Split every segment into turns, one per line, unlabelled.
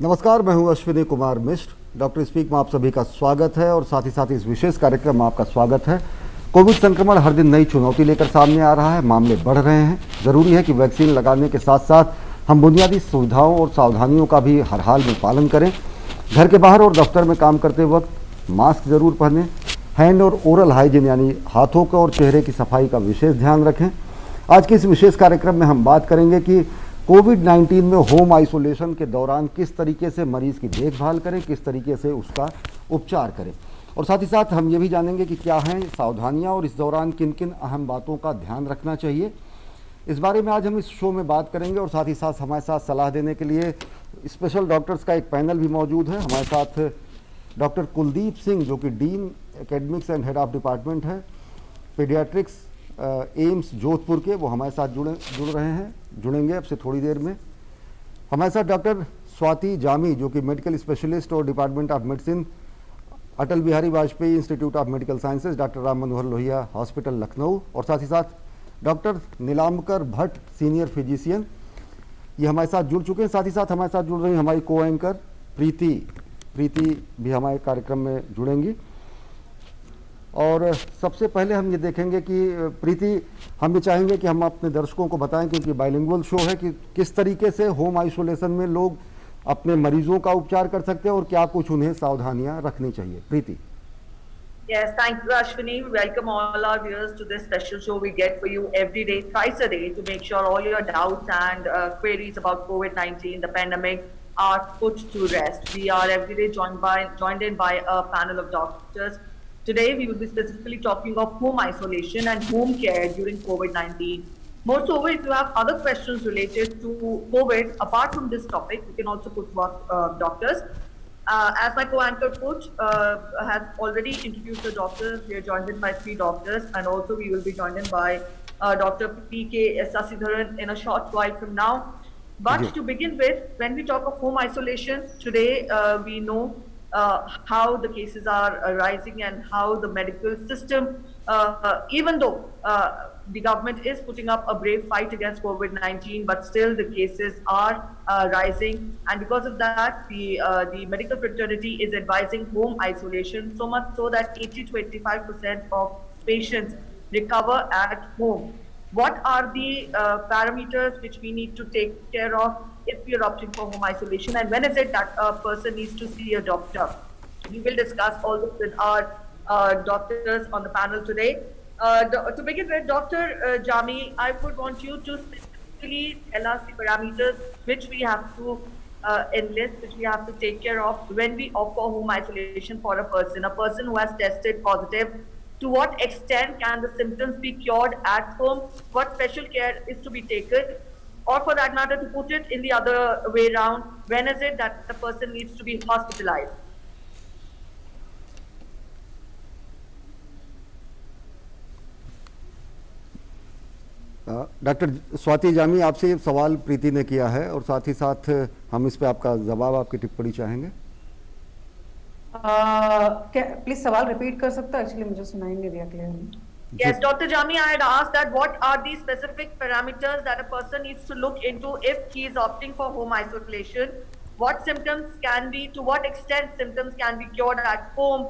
नमस्कार, मैं हूं अश्विनी कुमार मिश्र। डॉक्टर स्पीक में आप सभी का स्वागत है और साथ ही साथ इस विशेष कार्यक्रम में आपका स्वागत है। कोविड संक्रमण हर दिन नई चुनौती लेकर सामने आ रहा है, मामले बढ़ रहे हैं। ज़रूरी है कि वैक्सीन लगाने के साथ साथ हम बुनियादी सुविधाओं और सावधानियों का भी हर हाल में पालन करें। घर के बाहर और दफ्तर में काम करते वक्त मास्क ज़रूर पहनें। हैंड और ओरल हाइजीन यानी हाथों का और चेहरे की सफाई का विशेष ध्यान रखें। आज के इस विशेष कार्यक्रम में हम बात करेंगे कि कोविड-19 में होम आइसोलेशन के दौरान किस तरीके से मरीज़ की देखभाल करें, किस तरीके से उसका उपचार करें, और साथ ही साथ हम ये भी जानेंगे कि क्या हैं सावधानियां और इस दौरान किन किन अहम बातों का ध्यान रखना चाहिए। इस बारे में आज हम इस शो में बात करेंगे और साथ ही साथ हमारे साथ सलाह देने के लिए स्पेशल डॉक्टर्स का एक पैनल भी मौजूद है। हमारे साथ डॉक्टर कुलदीप सिंह, जो कि dean academics and head of department है पीडियाट्रिक्स एम्स जोधपुर के, वो हमारे साथ जुड़ेंगे अब से थोड़ी देर में। हमारे साथ डॉक्टर स्वाति जामी, जो कि मेडिकल स्पेशलिस्ट और department of medicine Atal Bihari Vajpayee institute of medical sciences, doctor Ram Manohar Lohia hospital Lucknow, और साथ ही साथ डॉक्टर नीलाम्बर भट्ट, सीनियर फिजिशियन, ये हमारे साथ जुड़ चुके हैं। साथ ही साथ हमारे साथ जुड़ रही हमारी को एंकर प्रीति भी हमारे कार्यक्रम में जुड़ेंगी। और सबसे पहले हम ये देखेंगे कि प्रीति, हम ये चाहेंगे कि हम अपने दर्शकों को बताएं, क्योंकि बाइलिंगुअल शो है, कि किस तरीके से होम आइसोलेशन में लोग अपने मरीजों का उपचार कर सकते हैं और क्या कुछ उन्हें सावधानियां रखनी चाहिए। प्रीति।
Yes, thank you, Ashwini. Welcome all our viewers to this special show we get for you every day, twice a day, to make sure all your doubts and queries about COVID-19, the pandemic, are put to rest. We are every day joined in by a panel of doctors. Today, we will be specifically talking of home isolation and home care during COVID-19. Moreover, if you have other questions related to COVID, apart from this topic, you can also put to our doctors. As my co-anchor coach has already introduced the doctors, we are joined in by 3 doctors, and also we will be joined in by Dr. P.K. Sasidharan in a short while from now. But to begin with, when we talk of home isolation, today we know how the cases are rising and how the medical system, even though the government is putting up a brave fight against COVID-19, but still the cases are rising, and because of that, the medical fraternity is advising home isolation, so much so that 80 to 85% of patients recover at home. What are the parameters which we need to take care of if we are opting for home isolation, and when is it that a person needs to see a doctor? We will discuss all this with our doctors on the panel today. To begin with, Dr. Jami, I would want you to specifically tell us the parameters which we have to enlist, which we have to take care of when we offer home isolation for a person who has tested positive. To what extent can the symptoms be cured at home? What special care is to be taken? Or for that matter, to put it in the other way around, when is it that the person needs to be hospitalized?
Doctor Swati Jami, आपसे ये सवाल प्रीति ने किया है और साथ ही साथ हम इस पे आपका जवाब, आपकी टिप्पणी चाहेंगे।
प्लीज सवाल रिपीट कर सकते हो? एक्चुअली मुझे सुनाई नहीं दिया clearly.
Yes, Dr. Jami, I had asked that what are the specific parameters that a person needs to look into if he is opting for home isolation? What symptoms can be, to what extent symptoms can be cured at home?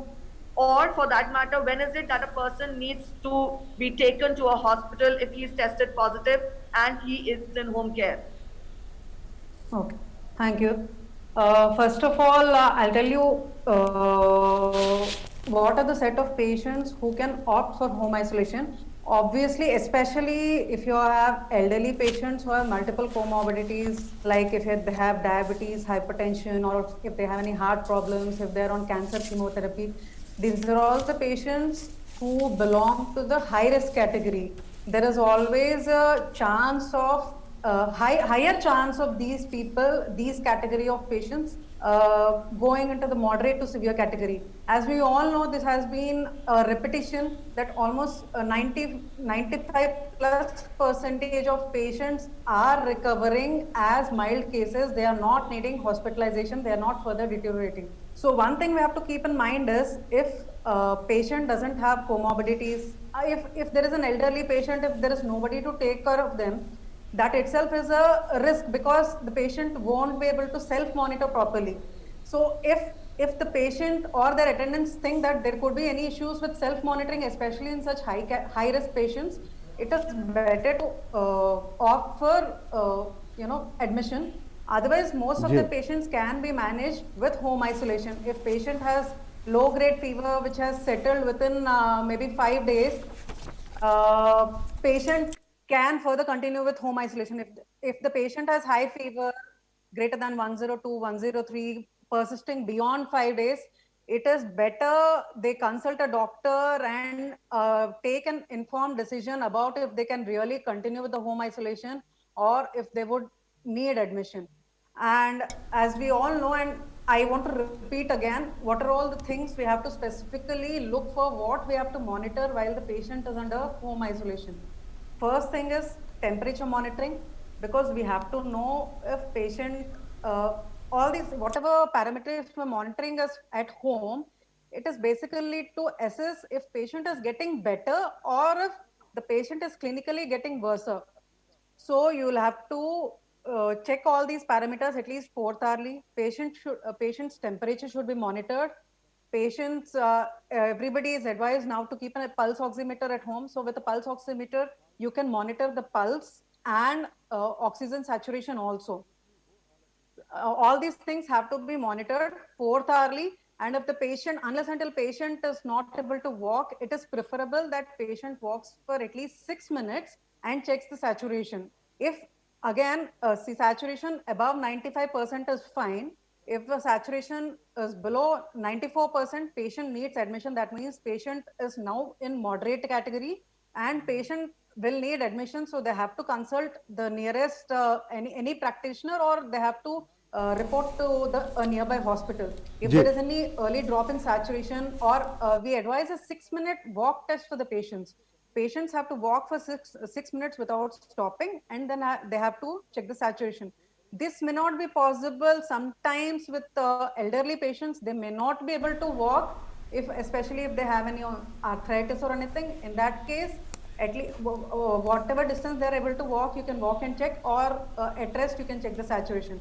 Or for that matter, when is it that a person needs to be taken to a hospital if he is tested positive and he is in home care?
Okay, thank you. First of all, I'll tell you what are the set of patients who can opt for home isolation. Obviously, especially if you have elderly patients who have multiple comorbidities, like if they have diabetes, hypertension, or if they have any heart problems, if they're on cancer chemotherapy, these are all the patients who belong to the high risk category. There is always a chance of higher chance of these people, these category of patients going into the moderate to severe category. As we all know, this has been a repetition that almost 95+% of patients are recovering as mild cases. They are not needing hospitalization, they are not further deteriorating. So one thing we have to keep in mind is, if a patient doesn't have comorbidities, if there is an elderly patient, if there is nobody to take care of them, that itself is a risk because the patient won't be able to self monitor properly. So if the patient or their attendants think that there could be any issues with self monitoring, especially in such high risk patients, it is better to opt for admission. Otherwise, most of
जी
the patients can be managed with home isolation. If patient has low grade fever which has settled within maybe 5 days, patient can further continue with home isolation. If the patient has high fever greater than 102, 103, persisting beyond 5 days, it is better they consult a doctor and take an informed decision about if they can really continue with the home isolation or if they would need admission. And as we all know, and I want to repeat again, what are all the things we have to specifically look for, what we have to monitor while the patient is under home isolation. First thing is temperature monitoring, because we have to know if patient, all these, whatever parameters we're monitoring us at home, it is basically to assess if patient is getting better or if the patient is clinically getting worse. So you will have to check all these parameters at least forthourly. Patient's temperature should be monitored. Patients, everybody is advised now to keep a pulse oximeter at home. So with a pulse oximeter, you can monitor the pulse and oxygen saturation also. All these things have to be monitored forthourly. And if the patient, unless until patient is not able to walk, it is preferable that patient walks for at least 6 minutes and checks the saturation. If again, see, saturation above 95% is fine. If the saturation is below 94%, patient needs admission. That means patient is now in moderate category and patient will need admission. So they have to consult the nearest any practitioner, or they have to report to the nearby hospital. If
जी
there is any early drop in saturation, or we advise a 6-minute walk test for the patients. Patients have to walk for six minutes without stopping, and then they have to check the saturation. This may not be possible sometimes with elderly patients. They may not be able to walk, especially if they have any arthritis or anything. In that case, at least whatever distance they're able to walk, you can walk and check, or at rest you can check the saturation.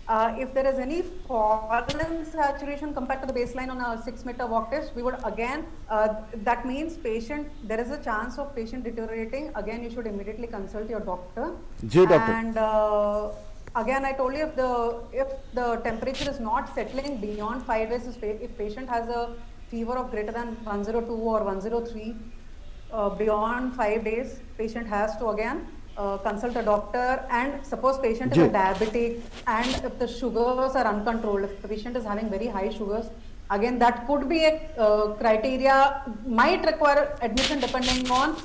If there is any fall in saturation compared to the baseline on a 6-meter walk test, we would again, that means patient, there is a chance of patient deteriorating. Again, you should immediately consult your doctor.
जी doctor
And again, I told you, if the temperature is not settling beyond 5 days, if patient has a fever of greater than 102 or 103, beyond 5 days, patient has to again consult a doctor. And suppose patient is a diabetic, and if the sugars are uncontrolled, if the patient is having very high sugars, again that could be a criteria, might require admission depending on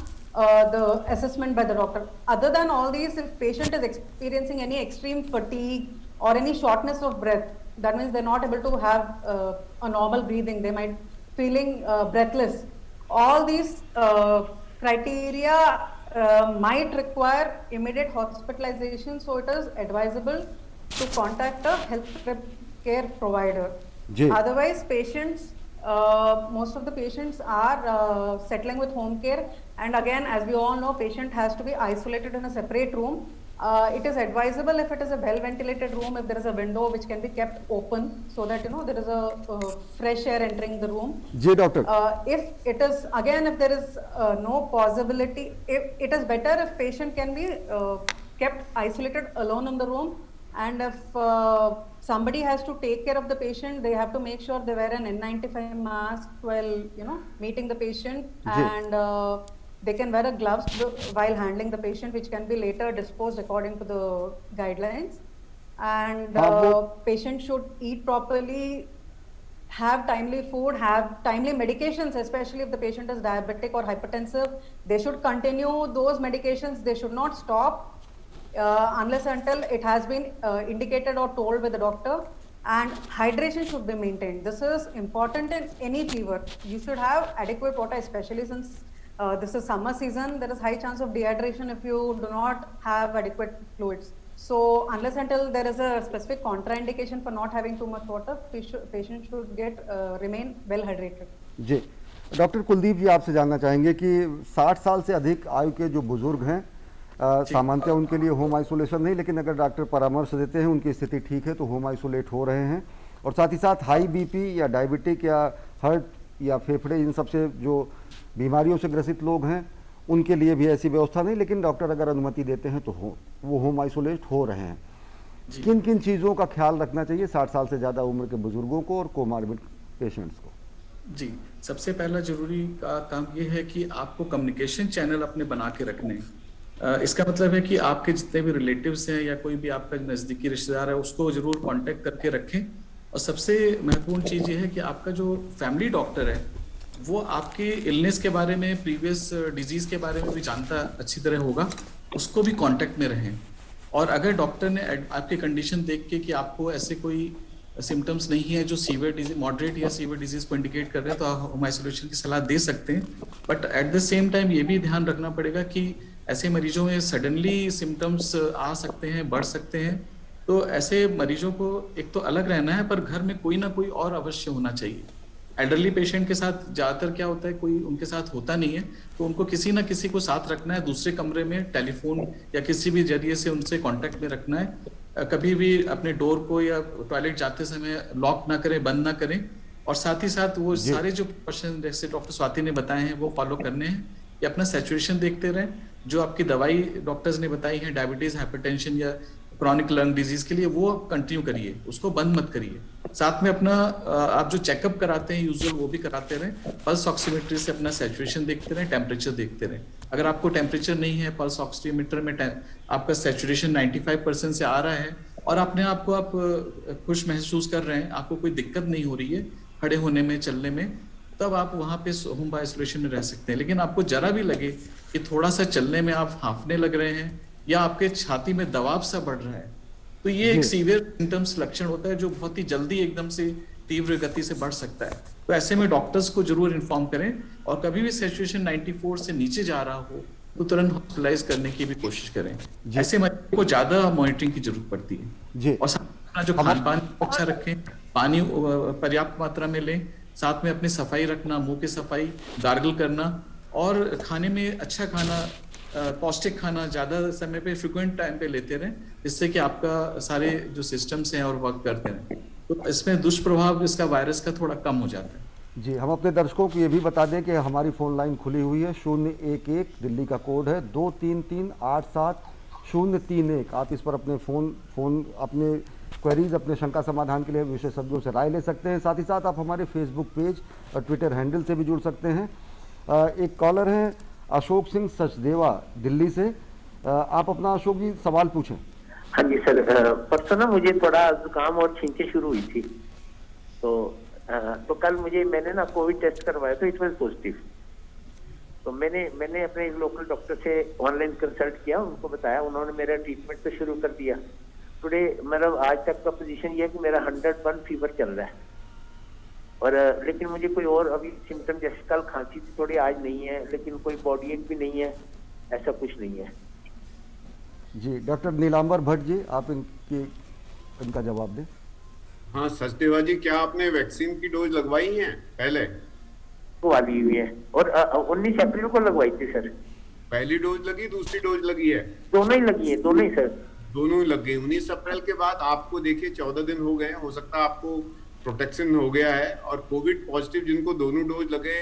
the assessment by the doctor. Other than all these, if patient is experiencing any extreme fatigue or any shortness of breath, that means they're not able to have a normal breathing, they might feeling breathless. All these criteria might require immediate hospitalization, so it is advisable to contact a health care provider. Otherwise, patients, most of the patients are settling with home care, and again, as we all know, patient has to be isolated in a separate room. It is advisable if it is a well ventilated room, if there is a window which can be kept open, so that there is a fresh air entering the room.
जी doctor
If it is, again, if there is no possibility, if it is better if patient can be kept isolated alone in the room. And if somebody has to take care of the patient, they have to make sure they wear an N95 mask while meeting the patient, and they can wear a gloves while handling the patient, which can be later disposed according to the guidelines. And patient should eat properly, have timely food, have timely medications, especially if the patient is diabetic or hypertensive. They should continue those medications. They should not stop unless until it has been indicated or told by the doctor. And hydration should be maintained. This is important in any fever. You should have adequate water, especially since this is summer season. There is high chance of dehydration if you do not have adequate fluids. So unless until there is a specific contraindication for not having too much water, patient should remain well hydrated.
जी doctor Kuldeep ji, आपसे जानना चाहेंगे कि 60 साल से अधिक आयु के जो बुजुर्ग हैं सामान्यतः उनके लिए होम आइसोलेशन नहीं, लेकिन अगर डॉक्टर परामर्श देते हैं, उनकी स्थिति ठीक है तो होम आइसोलेट हो रहे हैं। और साथ ही साथ हाई बीपी या डायबिटिक या हार्ट या फेफड़े, इन सबसे जो बीमारियों से ग्रसित लोग हैं उनके लिए भी ऐसी व्यवस्था नहीं, लेकिन डॉक्टर अगर अनुमति देते हैं तो वो होम आइसोलेट हो रहे हैं। किन किन चीज़ों का ख्याल रखना चाहिए 60 साल से ज़्यादा उम्र के बुजुर्गों को और कोमार्बिड पेशेंट्स को?
जी, सबसे पहला जरूरी का काम ये है कि आपको कम्युनिकेशन चैनल अपने बना के रखने हैं। इसका मतलब है कि आपके जितने भी रिलेटिव्स हैं या कोई भी आपका नज़दीकी रिश्तेदार है उसको जरूर कांटेक्ट करके रखें। और सबसे महत्वपूर्ण चीज़ ये है कि आपका जो फैमिली डॉक्टर है वो आपके इलनेस के बारे में, प्रीवियस डिजीज के बारे में भी जानता अच्छी तरह होगा, उसको भी कांटेक्ट में रहें। और अगर डॉक्टर ने आपकी कंडीशन देख के कि आपको ऐसे कोई सिम्टम्स नहीं है जो सीवियर डिजीज, मॉडरेट या सीवियर डिजीज को इंडिकेट कर रहे हैं, तो आप होम आइसोलेशन की सलाह दे सकते हैं। But at the same time ये भी ध्यान रखना पड़ेगा कि ऐसे मरीजों में सडनली सिम्टम्स आ सकते हैं, बढ़ सकते हैं, तो ऐसे मरीजों को एक तो अलग रहना है, पर घर में कोई ना कोई और अवश्य होना चाहिए। एल्डरली पेशेंट के साथ ज़्यादातर क्या होता है, कोई उनके साथ होता नहीं है, तो उनको किसी ना किसी को साथ रखना है, दूसरे कमरे में टेलीफोन या किसी भी जरिए से उनसे कांटेक्ट में रखना है। कभी भी अपने डोर को या टॉयलेट जाते समय लॉक ना करें, बंद ना करें। और साथ ही साथ वो सारे जो प्रिकॉशन जैसे डॉक्टर स्वाति ने बताए हैं वो फॉलो करने हैं। कि अपना सैचुरेशन देखते रहें, जो आपकी दवाई डॉक्टर्स ने बताई है डायबिटीज, हाइपरटेंशन या क्रॉनिक लंग डिजीज के लिए, वो कंटिन्यू करिए, उसको बंद मत करिए। साथ में अपना आप जो चेकअप कराते हैं यूजुअल वो भी कराते रहें। पल्स ऑक्सीमीटर से अपना सैचुरेशन देखते रहें, टेम्परेचर देखते रहें। अगर आपको टेम्परेचर नहीं है, पल्स ऑक्सीमीटर में आपका सैचुरेशन 95% से आ रहा है और अपने आप को आप खुश महसूस कर रहे हैं, आपको कोई दिक्कत नहीं हो रही है खड़े होने में, चलने में, तब आप वहाँ पे होम आइसोलेशन में रह सकते हैं। लेकिन आपको जरा भी लगे कि थोड़ा सा चलने में आप हांफने लग रहे हैं या आपके छाती में दबाव सा बढ़ रहा है, तो ये एक सीवियर सिम्टम्स लक्षण होता है जो बहुत ही जल्दी एकदम से तीव्र गति से बढ़ सकता है। तो ऐसे में डॉक्टर्स को जरूर इन्फॉर्म करें, और कभी भी सैचुरेशन 94 से नीचे जा रहा हो तो तुरंत हॉस्पिटलाइज करने की भी कोशिश करें। ऐसे मरीजों को ज्यादा मॉनिटरिंग की जरूरत पड़ती है जी। और साथ में अपना जो खान पान अच्छा रखें, पानी पर्याप्त मात्रा में लें, साथ में अपनी सफाई रखना, मुंह की सफाई, गार्गल करना, और खाने में अच्छा खाना, पौष्टिक खाना ज्यादा समय पे फ्रिक्वेंट टाइम पे लेते रहें, जिससे कि आपका सारे जो सिस्टम्स हैं और वर्क करते रहें, तो इसमें दुष्प्रभाव इसका वायरस का थोड़ा कम हो जाता है।
जी, हम अपने दर्शकों को ये भी बता दें कि हमारी फ़ोन लाइन खुली हुई है, 011 दिल्ली का कोड है, 233-87-031। आप इस पर अपने फ़ोन अपने क्वेरीज, अपने शंका समाधान के लिए विशेषज्ञों से राय ले सकते हैं। साथ ही साथ आप हमारे फेसबुक पेज और ट्विटर हैंडल से भी जुड़ सकते हैं। एक कॉलर हैं अशोक सिंह सचदेवा दिल्ली से। आप अपना अशोक जी सवाल पूछें।
हाँ जी सर, परसों ना मुझे थोड़ा जुकाम और छींकें शुरू हुई थी, तो कल मैंने ना कोविड टेस्ट करवाया तो इट वाज पॉजिटिव। तो मैंने अपने एक लोकल डॉक्टर से ऑनलाइन कंसल्ट किया, उनको बताया, उन्होंने मेरा ट्रीटमेंट तो शुरू कर दिया। टुडे मतलब आज तक का पोजीशन ये है कि मेरा 101 फीवर चल रहा है, और लेकिन मुझे कोई और अभी सिम्टम, जैसे कल खांसी थी थोड़ी, आज नहीं है, लेकिन कोई बॉडी एक भी नहीं है, ऐसा कुछ नहीं है
जी। डॉक्टर नीलांबर भट्ट जी, आप इनका जवाब दें।
हाँ सचदेवा जी, क्या आपने वैक्सीन की डोज लगवाई है पहले?
वाली हुई है, और 19 अप्रैल को लगवाई थी सर।
पहली डोज लगी, दूसरी डोज लगी है?
दोनों ही लगी है, दोनों ही सर।
दोनों ही लग गई। 19 अप्रैल के बाद आपको देखिए 14 दिन हो गए, हो सकता है आपको प्रोटेक्शन हो गया है। और कोविड पॉजिटिव जिनको दोनों डोज लगे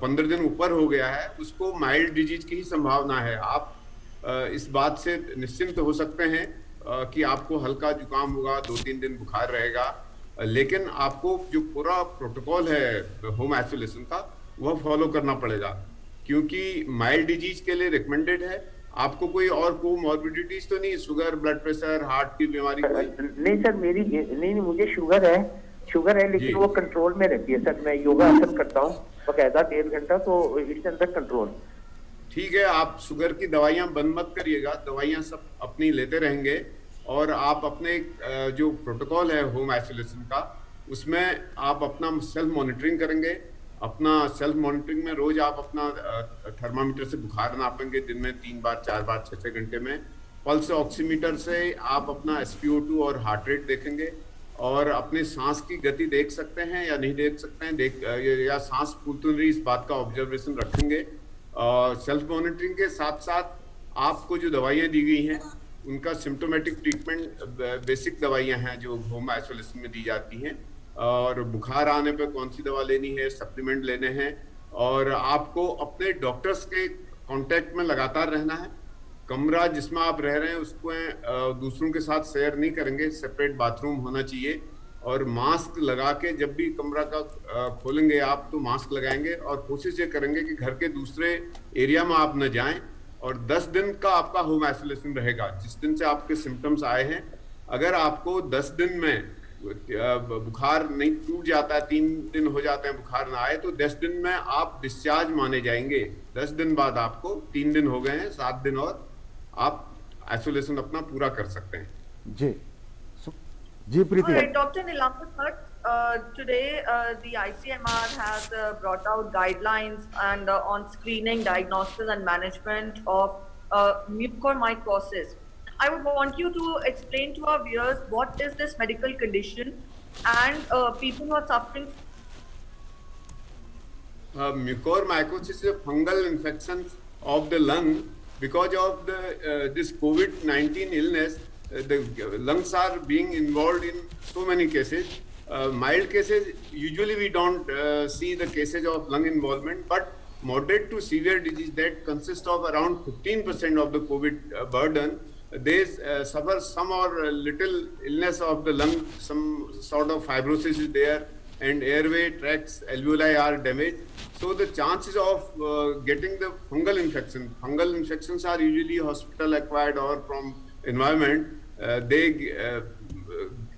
15 दिन ऊपर हो गया है, उसको माइल्ड डिजीज की ही संभावना है। आप इस बात से निश्चिंत हो सकते हैं कि आपको हल्का जुकाम होगा, 2-3 दिन बुखार रहेगा, लेकिन आपको जो पूरा प्रोटोकॉल है होम आइसोलेशन का वह फॉलो करना पड़ेगा, क्योंकि माइल्ड डिजीज के लिए रिकमेंडेड है। आपको कोई और कोमॉर्बिडिटीज तो नहीं, शुगर, ब्लड प्रेशर, हार्ट की बीमारी कोई?
नहीं सर, नहीं, मुझे शुगर है लेकिन वो कंट्रोल में रहती है सर। मैं योगा आसन करता हूँ बकायदा 1.5 घंटा, तो इट्स अंडर कंट्रोल।
ठीक है, आप शुगर की दवाइयां बंद मत करिएगा, दवाइयां सब अपनी लेते रहेंगे, और आप अपने जो प्रोटोकॉल है होम आइसोलेशन का, उसमें आप अपना सेल्फ मॉनिटरिंग करेंगे। अपना सेल्फ मॉनिटरिंग में रोज आप अपना थर्मामीटर से बुखार नापेंगे, दिन में 3 बार 4 बार 6-6 घंटे में। पल्स ऑक्सीमीटर से आप अपना SpO2 और हार्ट रेट देखेंगे, और अपने सांस की गति देख सकते हैं या नहीं देख सकते हैं, या सांस फूल तो नहीं, इस बात का ऑब्जर्वेशन रखेंगे। सेल्फ मॉनिटरिंग के साथ साथ आपको जो दवाइयाँ दी गई हैं उनका सिम्टोमेटिक ट्रीटमेंट, बेसिक दवाइयाँ हैं जो होम आइसोलेशन में दी जाती हैं, और बुखार आने पे कौन सी दवा लेनी है, सप्लीमेंट लेने हैं, और आपको अपने डॉक्टर्स के कांटेक्ट में लगातार रहना है। कमरा जिसमें आप रह रहे हैं उसको दूसरों के साथ शेयर नहीं करेंगे, सेपरेट बाथरूम होना चाहिए, और मास्क लगा के जब भी कमरा का खोलेंगे आप तो मास्क लगाएंगे, और कोशिश ये करेंगे कि घर के दूसरे एरिया में आप न जाएं, और 10 दिन का आपका होम आइसोलेशन रहेगा जिस दिन से आपके सिम्टम्स आए हैं। अगर आपको 10 दिन में बुखार नहीं टूट जाता है, 3 दिन हो जाते हैं बुखार ना आए, तो 10 दिन में आप डिस्चार्ज माने जाएंगे। 10 दिन बाद आपको 3 दिन हो गए हैं, 7 दिन और आप आइसोलेशन अपना पूरा कर सकते हैं।
जी जी प्रीति।
All right, Dr. Nilambar Bhatt, today the ICMR has brought out guidelines and on screening, diagnosis and management of mucormycosis. I would want you to explain to our viewers what is this medical condition and people who are suffering.
Mucormycosis is a fungal infection of the lung because of this COVID-19 illness. The lungs are being involved in so many cases. Mild cases, usually we don't see the cases of lung involvement, but moderate to severe disease that consists of around 15% of the COVID burden, they suffer some or little illness of the lung, some sort of fibrosis is there, and airway tracts, alveoli are damaged. So the chances of getting the fungal infections are usually hospital acquired or from environment. They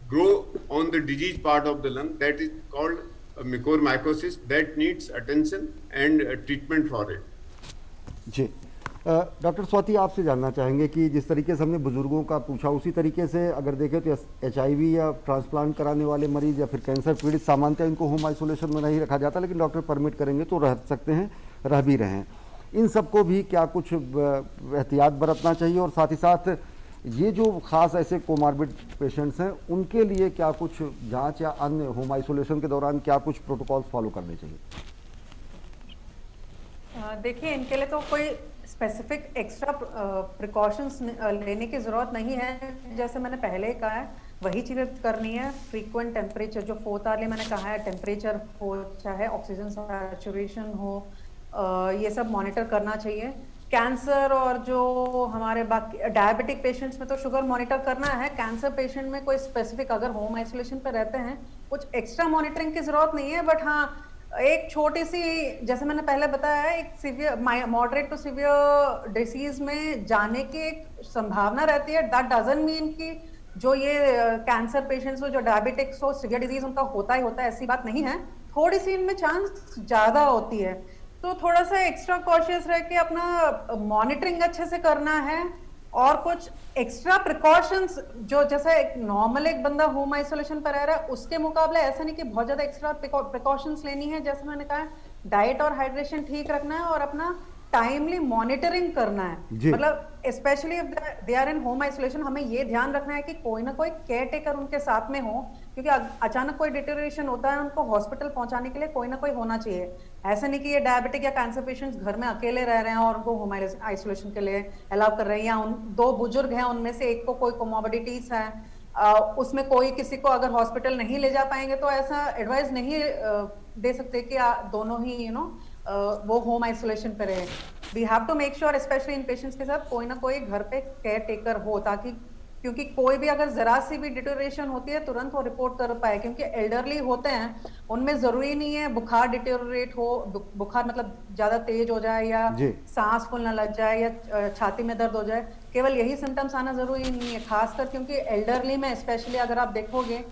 grow on the disease part of the lung, that is called mucormycosis, that needs attention and treatment for it.
जी doctor Swati, आपसे जानना चाहेंगे कि जिस तरीके से हमने बुजुर्गों का पूछा उसी तरीके से अगर देखें तो HIV या ट्रांसप्लांट कराने वाले मरीज या फिर कैंसर पीड़ित सामान्यतः इनको होम आइसोलेशन में नहीं रखा जाता, लेकिन डॉक्टर परमिट करेंगे तो रह सकते हैं, रह भी रहे हैं। इन सबको भी क्या कुछ एहतियात बरतना चाहिए, और साथ ही साथ ये जो खास ऐसे कोमार्बिड पेशेंट्स हैं उनके लिए क्या कुछ जांच या अन्य होम आइसोलेशन के दौरान क्या कुछ प्रोटोकॉल्स फॉलो करने चाहिए?
देखिए, इनके लिए तो कोई स्पेसिफिक एक्स्ट्रा प्रिकॉशंस लेने की ज़रूरत नहीं है। जैसे मैंने पहले कहा है वही चीज़ें करनी है। फ्रीक्वेंट टेम्परेचर, जो 4th आवर्ली मैंने कहा है, टेम्परेचर हो, चाहे ऑक्सीजन सैचुरेशन हो, ये सब मॉनिटर करना चाहिए। कैंसर और जो हमारे बाकी डायबिटिक पेशेंट्स में तो शुगर मॉनिटर करना है। कैंसर पेशेंट में कोई स्पेसिफिक अगर होम आइसोलेशन पे रहते हैं कुछ एक्स्ट्रा मॉनिटरिंग की ज़रूरत नहीं है, बट हाँ एक छोटी सी, जैसे मैंने पहले बताया है, एक severe moderate to severe disease में जाने की एक संभावना रहती है। दैट डजंट मीन कि जो ये कैंसर पेशेंट्स हो, जो डायबिटिक्स हो, सीवियर डिजीज उनका होता ही होता है, ऐसी बात नहीं है। थोड़ी सी इनमें चांस ज्यादा होती है, तो थोड़ा सा एक्स्ट्रा कॉशियस रह के अपना मॉनिटरिंग अच्छे से करना है। और कुछ एक्स्ट्रा प्रिकॉशंस जो जैसे एक नॉर्मल एक बंदा होम आइसोलेशन पर रह रहा है उसके मुकाबले ऐसा नहीं कि बहुत ज्यादा एक्स्ट्रा प्रिकॉशंस लेनी है। जैसे मैंने कहा, डाइट और हाइड्रेशन ठीक रखना है और अपना टाइमली मॉनिटरिंग करना है। मतलब specially if they are in home isolation, हमें ये ध्यान रखना है कि कोई ना कोई केयर टेकर उनके साथ में हो, क्योंकि अचानक कोई डिटेरियोरेशन होता है, उनको हॉस्पिटल पहुंचाने के लिए कोई ना कोई होना चाहिए। ऐसा नहीं कि ये डायबिटिक या कैंसर पेशेंट्स घर में अकेले रह रहे हैं और उनको होम आइसोलेशन के लिए अलाउ कर रहे हैं, या उन 2 बुजुर्ग हैं उनमें से एक को कोई कोमोर्बिडिटीज है, उसमें कोई किसी को अगर हॉस्पिटल नहीं ले जा पाएंगे तो ऐसा एडवाइस नहीं दे सकते कि दोनों ही वो होम आइसोलेशन पे रहे। We have to make sure, specially in patients के साथ कोई ना कोई घर पे केयर टेकर हो, ताकि क्योंकि कोई भी अगर जरा सी भी डिटेरियोरेशन होती है तुरंत वो रिपोर्ट कर पाए। क्योंकि एल्डरली होते हैं, उनमें जरूरी नहीं है बुखार डिटेरियोरेट हो, बुखार मतलब ज्यादा तेज हो जाए या सांस फूलने लग जाए या छाती में दर्द हो जाए, केवल यही सिम्टम्स आना जरूरी नहीं है। खासकर क्योंकि एल्डरली में स्पेशली अगर आप देखोगे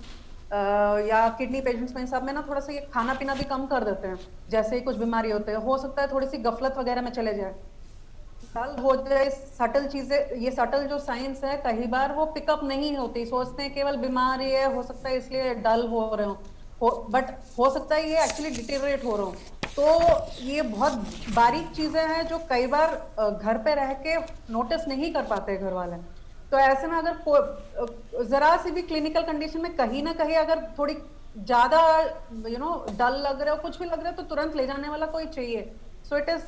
या किडनी पेशेंट्स में, सब में ना थोड़ा सा ये खाना पीना भी कम कर देते हैं, जैसे ही कुछ बीमारी होते हैं। हो सकता है थोड़ी सी गफलत वगैरह में चले जाए, डल हो जाए, सटल चीजें, ये सटल जो साइंस है कई बार वो पिकअप नहीं होती, सोचते हैं केवल बीमारी है, हो सकता है इसलिए डल हो रहे हो, बट हो सकता है ये एक्चुअली डिटेरियोरेट हो रहे हो। तो ये बहुत बारीक चीजें हैं जो कई बार घर पे रह के नोटिस नहीं कर पाते घर वाले। तो ऐसे में अगर जरा सी भी क्लिनिकल कंडीशन में कहीं ना कहीं अगर थोड़ी ज्यादा डल लग रहा हो, कुछ भी लग रहा है, तो तुरंत ले जाने वाला कोई चाहिए। So it is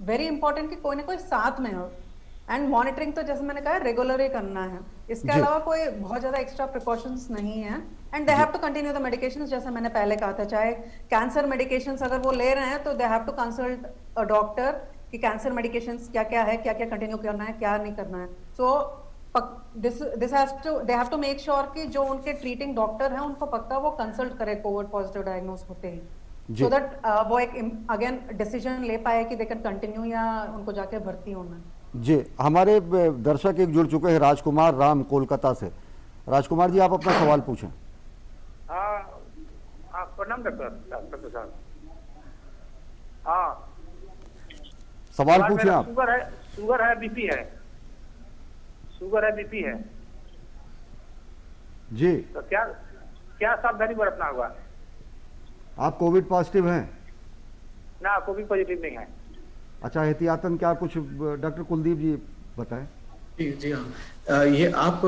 very important कि कोई ना कोई साथ में हो। एंड मॉनिटरिंग तो जैसे मैंने कहा रेगुलर ही करना है, इसके
जी।
अलावा कोई बहुत ज्यादा एक्स्ट्रा प्रिकॉशंस नहीं है। And they have to continue the medications, जैसे मैंने पहले कहा था, चाहे कैंसर मेडिकेशंस अगर वो ले रहे हैं तो they have to consult a doctor कि कैंसर मेडिकेशंस क्या क्या है, क्या क्या कंटिन्यू करना है, क्या नहीं करना है। So this has to they have to make sure कि जो उनके ट्रीटिंग डॉक्टर हैं उनको पक्का वो कंसल्ट करे कोविड पॉजिटिव डायग्नोस होते ही,
जी।
सो दैट वो एक अगेन डिसीजन ले पाए कि दे कैन कंटिन्यू या उनको जाके भर्ती होना है।
जी, हमारे दर्शक एक जुड़ चुके हैं, राजकुमार राम कोलकाता से। राजकुमार जी, आप अपना सवाल पूछें।
हाँ, प्रणाम डॉक्टर प्रसाद। हाँ,
सवाल
सवाल
पूछें
मेरा
आप।
शुगर है, बीपी है। शुगर है, बीपी है,
जी,
तो क्या क्या सावधानी बरतना होगा?
आप कोविड पॉजिटिव हैं?
ना, कोई पॉजिटिव नहीं है।
अच्छा, एहतियातन क्या कुछ डॉक्टर कुलदीप जी बताएं।
जी हाँ, ये आप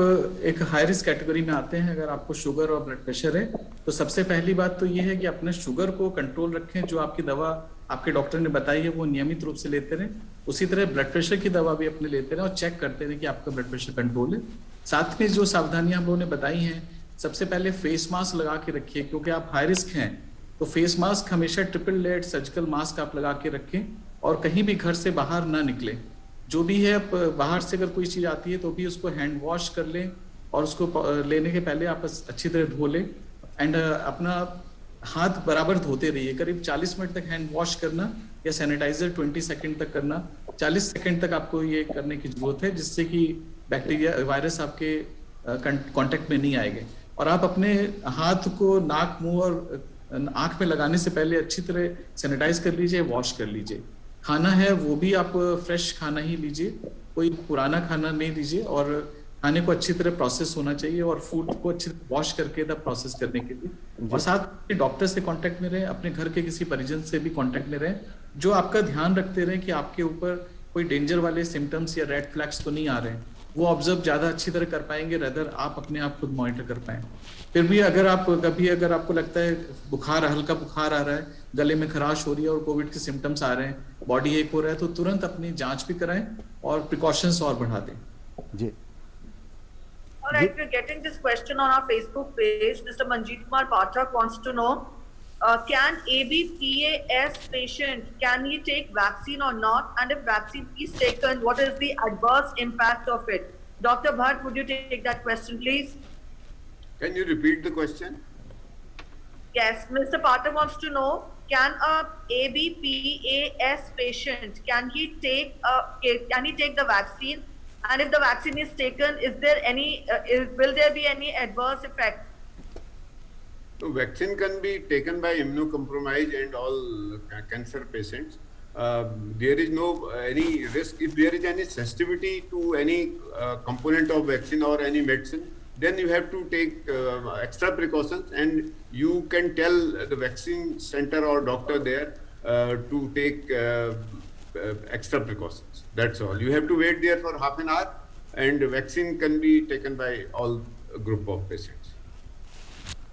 एक हाई रिस्क कैटेगरी में आते हैं। अगर आपको शुगर और ब्लड प्रेशर है तो सबसे पहली बात तो ये है कि अपने शुगर को कंट्रोल रखें। जो आपकी दवा आपके डॉक्टर ने बताई है वो नियमित रूप से लेते रहें। उसी तरह ब्लड प्रेशर की दवा भी अपने लेते रहें और चेक करते रहें कि आपका ब्लड प्रेशर कंट्रोल है। साथ में जो सावधानियां हम लोगों ने बताई हैं, सबसे पहले फेस मास्क लगा के रखिए, क्योंकि आप हाई रिस्क हैं तो फेस मास्क हमेशा ट्रिपल लेयर सर्जिकल मास्क आप लगा के रखें और कहीं भी घर से बाहर ना निकले। जो भी है, बाहर से अगर कोई चीज आती है तो भी उसको हैंड वॉश कर लें और उसको लेने के पहले आप अच्छी तरह धो लें। एंड अपना हाथ बराबर धोते रहिए, करीब 40 मिनट तक हैंड वॉश करना या सैनिटाइजर 20 सेकंड तक करना। 40 सेकंड तक आपको ये करने की जरूरत है, जिससे कि बैक्टीरिया वायरस आपके कांटेक्ट में नहीं आएंगे। और आप अपने हाथ को नाक, मुंह और आंख में लगाने से पहले अच्छी तरह सैनिटाइज कर लीजिए, वॉश कर लीजिए। खाना है वो भी आप फ्रेश खाना ही लीजिए, कोई पुराना खाना नहीं लीजिए। और खाने को अच्छी तरह प्रोसेस होना चाहिए और फूड को अच्छी तरह वॉश करके तब प्रोसेस करने के लिए। और साथ में डॉक्टर से कांटेक्ट में रहें, अपने घर के किसी परिजन से भी कांटेक्ट में रहें, जो आपका ध्यान रखते रहें कि आपके ऊपर कोई डेंजर वाले सिम्टम्स या रेड फ्लैग्स तो नहीं आ रहे हैं। वो ऑब्जर्व ज्यादा अच्छी तरह कर पाएंगे, रेदर आप अपने आप खुद मॉनिटर कर पाएं। फिर भी अगर आपको लगता है बुखार, हल्का बुखार आ रहा है, गले में खराश हो रही है और कोविड के सिम्टम्स आ रहे हैं, बॉडी एक हो रहा है, तो तुरंत अपनी जांच भी कराएं और प्रिकॉशंस और बढ़ा दें।
जी।
All right, we're getting this question on our Facebook page. Mr. Manjeet Kumar Pathak wants to know, can ABPAS patient, can he take vaccine or not? And if vaccine is taken, what is the adverse impact of it? Dr. Bhatt, would you take that question, please?
Can you repeat the question?
Yes, Mr. Pathak wants to know, can a ABPAS patient, can he take the vaccine? And if the vaccine is taken, will there be any adverse effect?
So vaccine can be taken by immunocompromised and all cancer patients. There is no any risk. If there is any sensitivity to any component of vaccine or any medicine, then you have to take extra precautions, and you can tell the vaccine center or doctor there to take extra precautions. That's all. You have to wait there for half an hour, and vaccine can be taken by all group of patients.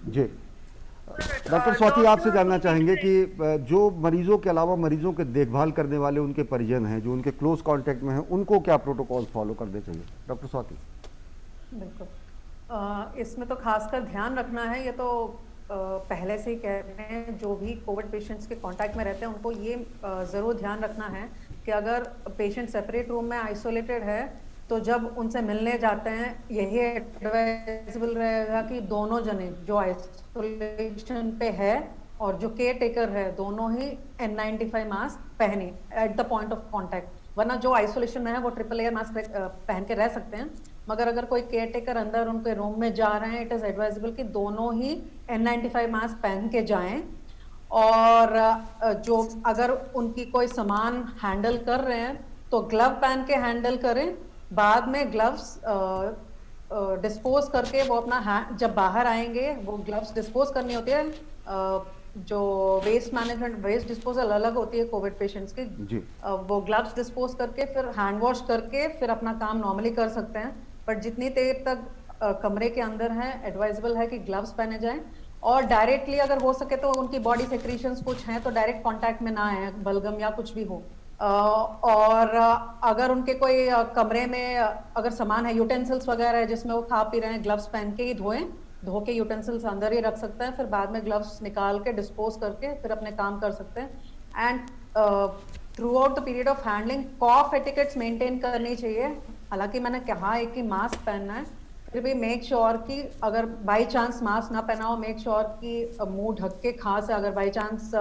जी, doctor Swati, आपसे जानना चाहेंगे कि जो मरीजों के अलावा मरीजों के देखभाल करने वाले उनके परिजन हैं, जो उनके क्लोज कांटेक्ट में हैं, उनको क्या प्रोटोकॉल फॉलो करने चाहिए? डॉक्टर स्वाति।
बिल्कुल, इसमें तो खासकर ध्यान रखना है, ये तो पहले से ही कह रहे हैं, जो भी कोविड पेशेंट्स के कांटेक्ट में रहते हैं उनको ये ज़रूर ध्यान रखना है कि अगर पेशेंट सेपरेट रूम में आइसोलेटेड है तो जब उनसे मिलने जाते हैं यही एडवाइजेबल रहेगा कि दोनों जने, जो आइसोलेशन पे है और जो केयर टेकर है, दोनों ही N95 मास्क पहने at the point of contact. वरना जो आइसोलेशन में है वो ट्रिपल लेयर मास्क पहन के रह सकते हैं, मगर अगर कोई केयर टेकर अंदर उनके रूम में जा रहे हैं, इट इज एडवाइजेबल कि दोनों ही N95 मास्क पहन के जाएं। और जो अगर उनकी कोई सामान हैंडल कर रहे हैं तो ग्लव पहन के हैंडल करें, बाद में ग्लव्स डिस्पोज करके वो अपना जब बाहर आएंगे वो ग्लव्स डिस्पोज करनी होती है। जो वेस्ट मैनेजमेंट, वेस्ट डिस्पोजल अलग होती है कोविड पेशेंट्स की जी। वो ग्लव्स डिस्पोज करके फिर हैंड वॉश करके फिर अपना काम नॉर्मली कर सकते हैं। बट जितनी देर तक कमरे के अंदर है एडवाइजेबल है कि ग्लव्स पहने जाएं और डायरेक्टली अगर हो सके तो उनकी बॉडी सेक्रीशंस कुछ हैं तो डायरेक्ट कांटेक्ट में ना आए, बलगम या कुछ भी हो और अगर उनके कोई कमरे में अगर सामान है, यूटेंसिल्स वगैरह है जिसमें वो खा पी रहे हैं, ग्लव्स पहन के ही धोएं, धो के यूटेंसिल्स अंदर ही रख सकते हैं, फिर बाद में ग्लव्स निकाल के डिस्पोज करके फिर अपने काम कर सकते हैं। And throughout the period of handling cough etiquettes maintain करनी चाहिए। हालांकि मैंने कहा है कि मास्क पहनना है, फिर भी मेक श्योर कि अगर बाई चांस मास्क ना पहना हो, मेक श्योर कि मुंह ढक के खांस है। अगर बाई चांस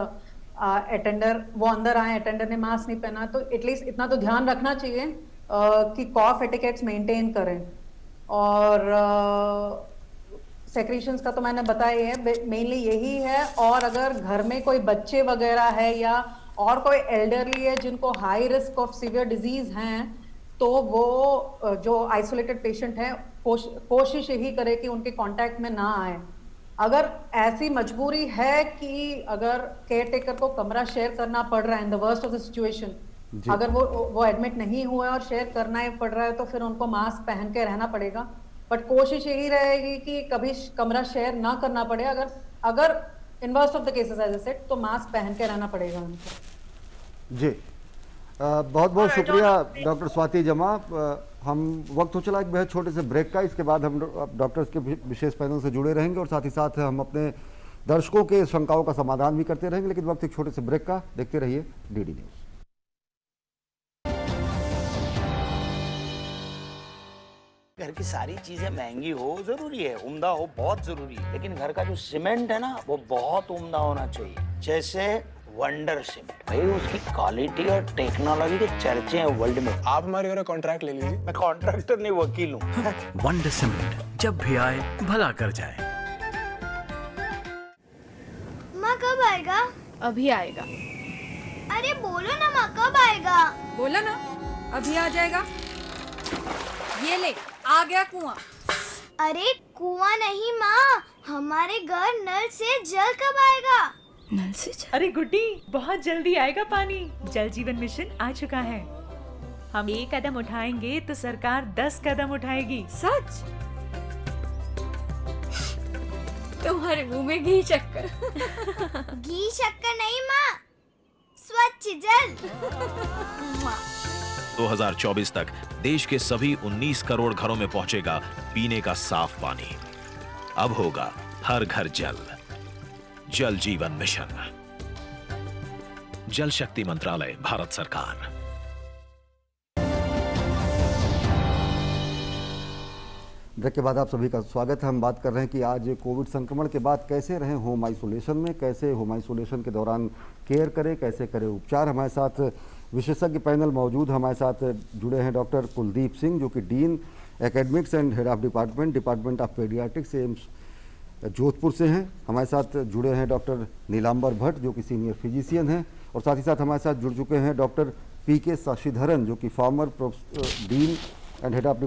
अटेंडर वो अंदर आए, अटेंडर ने मास्क नहीं पहना, तो एटलीस्ट इतना तो ध्यान रखना चाहिए कि कॉफ एटिकेट्स मेंटेन करें। और सेक्रेशंस का तो मैंने बताया है, मेनली यही है। और अगर घर में कोई बच्चे वगैरह है या और कोई एल्डरली है जिनको high risk of severe disease हैं, तो वो जो आइसोलेटेड पेशेंट है कोशिश यही करे कि उनके कांटेक्ट में ना आए। अगर ऐसी मजबूरी है कि अगर केयर टेकर को कमरा शेयर करना पड़ रहा है in the worst of the situation, अगर वो एडमिट नहीं हुआ है और शेयर करना ही पड़ रहा है, तो फिर उनको मास्क पहन के रहना पड़ेगा। बट कोशिश यही रहेगी कि कभी कमरा शेयर ना करना पड़े। अगर in worst of the cases as I said, तो मास्क पहन के रहना पड़ेगा उनको।
जी, बहुत बहुत शुक्रिया डॉक्टर स्वाति जमा। हम वक्त हो चला एक बेहद छोटे से ब्रेक का, इसके बाद हम डॉक्टर्स के विशेष पैनल से जुड़े रहेंगे और साथ ही साथ हम अपने दर्शकों के शंकाओं का समाधान भी करते रहेंगे। लेकिन वक्त एक छोटे से ब्रेक का, देखते रहिए डीडी न्यूज।
घर की सारी चीजें महंगी हो जरूरी है, उम्दा हो बहुत जरूरी है, लेकिन घर का जो सीमेंट है ना वो बहुत उम्दा होना चाहिए। जैसे वंडर सीमेंट, भाई उसकी क्वालिटी और टेक्नोलॉजी के चर्चे हैं वर्ल्ड में।
आप हमारे घर कॉन्ट्रैक्ट ले लीजिए।
मैं कॉन्ट्रैक्टर नहीं, वकील हूँ।
वंडर सीमेंट, जब भी आए भला कर जाए।
माँ कब आएगा?
अभी आएगा।
अरे बोलो ना माँ कब आएगा?
बोला ना अभी आ जाएगा। ये ले आ गया कुआं।
अरे कुआं नहीं माँ, हमारे घर नल से जल कब आएगा?
नल से जल?
अरे गुड्डी, बहुत जल्दी आएगा पानी। जल जीवन मिशन आ चुका है। हम 1 कदम उठाएंगे तो सरकार 10 कदम उठाएगी।
सच? तुम्हारे मुंह में घी शक्कर।
घी शक्कर नहीं माँ, स्वच्छ जल।
2024 तक देश के सभी 19 करोड़ घरों में पहुंचेगा पीने का साफ पानी। अब होगा हर घर जल। जल जीवन मिशन, जल शक्ति मंत्रालय, भारत सरकार।
ब्रेक के बाद आप सभी का स्वागत है। हम बात कर रहे हैं कि आज कोविड संक्रमण के बाद कैसे रहें होम आइसोलेशन में, कैसे होम आइसोलेशन के दौरान केयर करें, कैसे करें उपचार। हमारे साथ विशेषज्ञ पैनल मौजूद, हमारे साथ जुड़े हैं डॉक्टर कुलदीप सिंह जो कि dean academics and head of department of paediatrics AIIMS Jodhpur से हैं। हमारे साथ जुड़े हैं डॉक्टर नीलांबर भट्ट जो कि सीनियर फिजिशियन हैं, और साथ ही साथ हमारे साथ जुड़ चुके हैं डॉक्टर पीके शशिधरन जो कि former dean and head of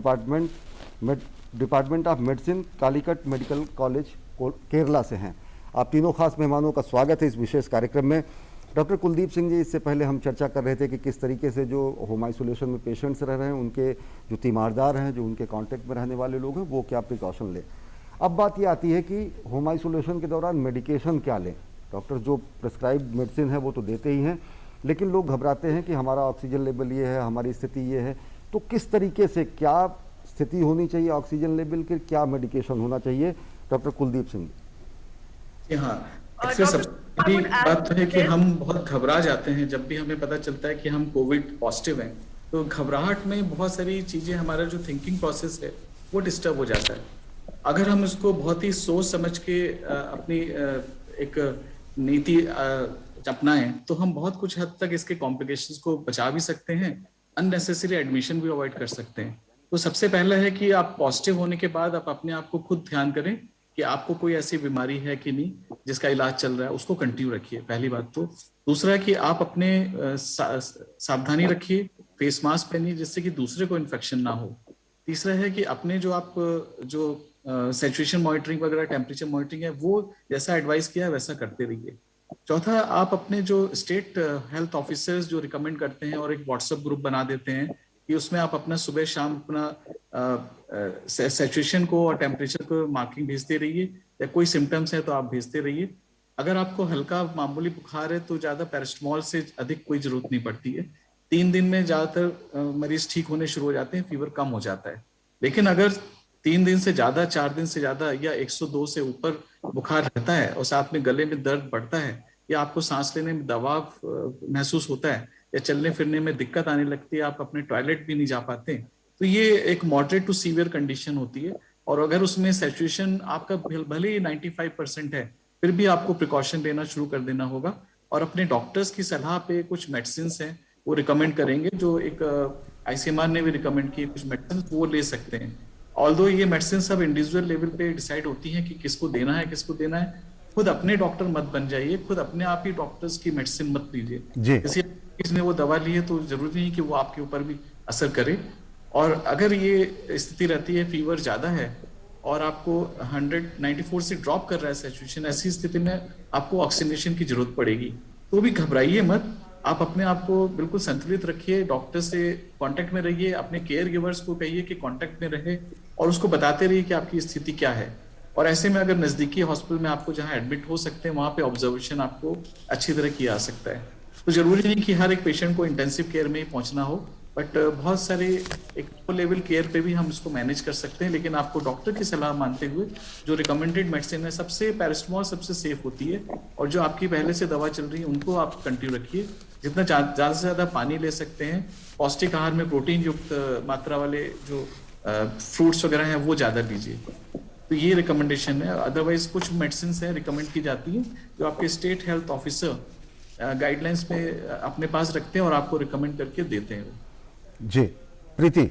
department of medicine Calicut medical college Kerala से हैं। आप तीनों खास मेहमानों का स्वागत है इस विशेष कार्यक्रम में। डॉक्टर कुलदीप सिंह जी, इससे पहले हम चर्चा कर रहे थे कि किस तरीके से जो होम आइसोलेशन में पेशेंट्स रह रहे हैं, उनके जो तीमारदार हैं, जो उनके कांटेक्ट में रहने वाले लोग हैं, वो क्या प्रिकॉशन लें। अब बात ये आती है कि होम आइसोलेशन के दौरान मेडिकेशन क्या लें। डॉक्टर जो प्रिस्क्राइब मेडिसिन है वो तो देते ही हैं, लेकिन लोग घबराते हैं कि हमारा ऑक्सीजन लेवल ये है, हमारी स्थिति ये है। तो किस तरीके से क्या स्थिति होनी चाहिए ऑक्सीजन लेवल की, क्या मेडिकेशन होना चाहिए, डॉक्टर कुलदीप सिंह जी?
हाँ, इससे सबसे बड़ी बात तो है कि हम बहुत घबरा जाते हैं जब भी हमें पता चलता है कि हम कोविड पॉजिटिव हैं। तो घबराहट में बहुत सारी चीजें, हमारा जो थिंकिंग प्रोसेस है वो डिस्टर्ब हो जाता है। अगर हम इसको बहुत ही सोच समझ के अपनी एक नीति अपनाएं तो हम बहुत कुछ हद तक इसके कॉम्प्लिकेशंस को बचा भी सकते हैं, अननेसेसरी एडमिशन भी अवॉइड कर सकते हैं। तो सबसे पहला है कि आप पॉजिटिव होने के बाद आप अपने आप को खुद ध्यान करें कि आपको कोई ऐसी बीमारी है कि नहीं जिसका इलाज चल रहा है, उसको कंटिन्यू रखिए, पहली बात। तो दूसरा है कि आप अपने सावधानी रखिए, फेस मास्क पहनिए जिससे कि दूसरे को इन्फेक्शन ना हो। तीसरा है कि अपने जो आप जो सैचुरेशन मॉनिटरिंग वगैरह, टेम्परेचर मॉनिटरिंग है, वो जैसा एडवाइस किया है वैसा करते रहिए। चौथा, आप अपने जो स्टेट हेल्थ ऑफिसर्स जो रिकमेंड करते हैं और एक व्हाट्सएप ग्रुप बना देते हैं कि उसमें आप अपना सुबह शाम अपना सैचुरेशन को और टेम्परेचर को मार्किंग भेजते रहिए, या कोई सिम्टम्स है तो आप भेजते रहिए। अगर आपको हल्का मामूली बुखार है तो ज्यादा पैरासिटामोल से अधिक कोई जरूरत नहीं पड़ती है। 3 दिन में ज्यादातर मरीज ठीक होने शुरू हो जाते हैं, फीवर कम हो जाता है। लेकिन अगर 3 दिन से ज्यादा, 4 दिन से ज्यादा या 102 से ऊपर बुखार रहता है और साथ में गले में दर्द बढ़ता है या आपको सांस लेने में दबाव महसूस होता है या चलने फिरने में दिक्कत आने लगती है, आप अपने टॉयलेट भी नहीं जा पाते, तो ये एक मॉडरेट टू सीवियर कंडीशन होती है। और अगर उसमें सैचुरेशन आपका भले ही 95% है, फिर भी आपको प्रिकॉशन लेना शुरू कर देना होगा और अपने डॉक्टर्स की सलाह पे कुछ मेडिसिन हैं वो रिकमेंड करेंगे, जो एक आईसीएमआर ने भी रिकमेंड किए कुछ मेडिसिन, वो ले सकते हैं। ऑल्दो ये मेडिसिन सब इंडिविजुअल लेवल पे डिसाइड होती हैं कि किसको देना है किसको देना है। खुद अपने डॉक्टर मत बन जाइए, खुद अपने आप ही डॉक्टर्स की मेडिसिन मत लीजिए। किसी वो दवा ली है तो जरूरी नहीं कि वो आपके ऊपर भी असर करे। और अगर ये स्थिति रहती है, फीवर ज्यादा है और आपको 194 से ड्रॉप कर रहा है सैचुरेशन, ऐसी स्थिति में आपको ऑक्सीजनेशन की जरूरत पड़ेगी, तो भी घबराइए मत। आप अपने आप को बिल्कुल संतुलित रखिए, डॉक्टर से कांटेक्ट में रहिए, अपने केयर गिवर्स को कहिए कि कांटेक्ट में रहे और उसको बताते रहिए कि आपकी स्थिति क्या है। और ऐसे में अगर नजदीकी हॉस्पिटल में आपको जहां एडमिट हो सकते हैं वहां पे ऑब्जर्वेशन आपको अच्छी तरह किया जा सकता है। तो जरूरी नहीं कि हर एक पेशेंट को इंटेंसिव केयर में ही पहुंचना हो, बट बहुत सारे एक लो लेवल केयर पे भी हम इसको मैनेज कर सकते हैं। लेकिन आपको डॉक्टर की सलाह मानते हुए जो रिकमेंडेड मेडिसिन है, सबसे पैरासिटामोल सबसे सेफ होती है और जो आपकी पहले से दवा चल रही है उनको आप कंटिन्यू रखिए। जितना ज्यादा से ज्यादा पानी ले सकते हैं, पौष्टिक आहार में प्रोटीन युक्त मात्रा वाले जो फ्रूट्स वगैरह हैं वो ज्यादा लीजिए। तो ये रिकमेंडेशन है। अदरवाइज कुछ मेडिसिन हैं रिकमेंड की जाती हैं जो आपके स्टेट हेल्थ ऑफिसर गाइडलाइंस में अपने पास रखते हैं और आपको रिकमेंड करके देते हैं।
जी प्रीति।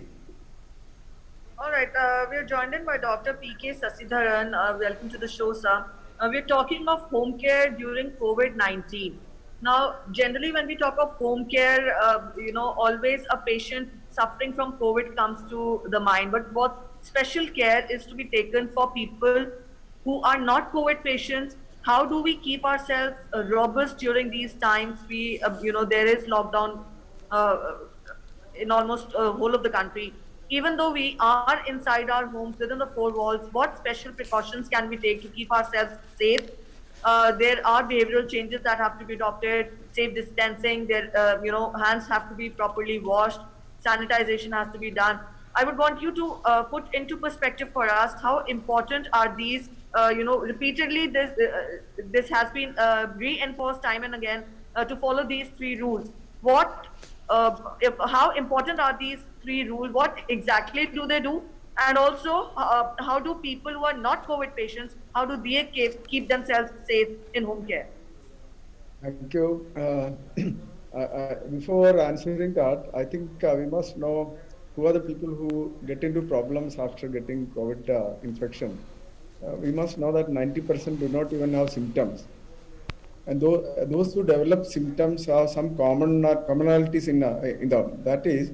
All right, we are joined in by Dr. P.K. Sasidharan. Welcome to the show, sir. We are talking of home care during COVID-19. Now, generally, when we talk of home care, always a patient suffering from COVID comes to the mind. But what special care is to be taken for people who are not COVID patients? How do we keep ourselves robust during these times? There is lockdown in almost whole of the country. Even though we are inside our homes within the four walls, what special precautions can we take to keep ourselves safe? There are behavioral changes that have to be adopted, safe distancing, hands have to be properly washed, sanitization has to be done. I would want you to put into perspective for us how important are these, repeatedly this has been reinforced time and again to follow these 3 rules. How important are these 3 rules? What exactly do they do? And also, how do people who are not COVID patients, how do they keep themselves safe in home care?
Thank you. Before answering that, I think we must know who are the people who get into problems after getting COVID infection. We must know that 90% do not even have symptoms. And those who develop symptoms have some commonalities in them. That is,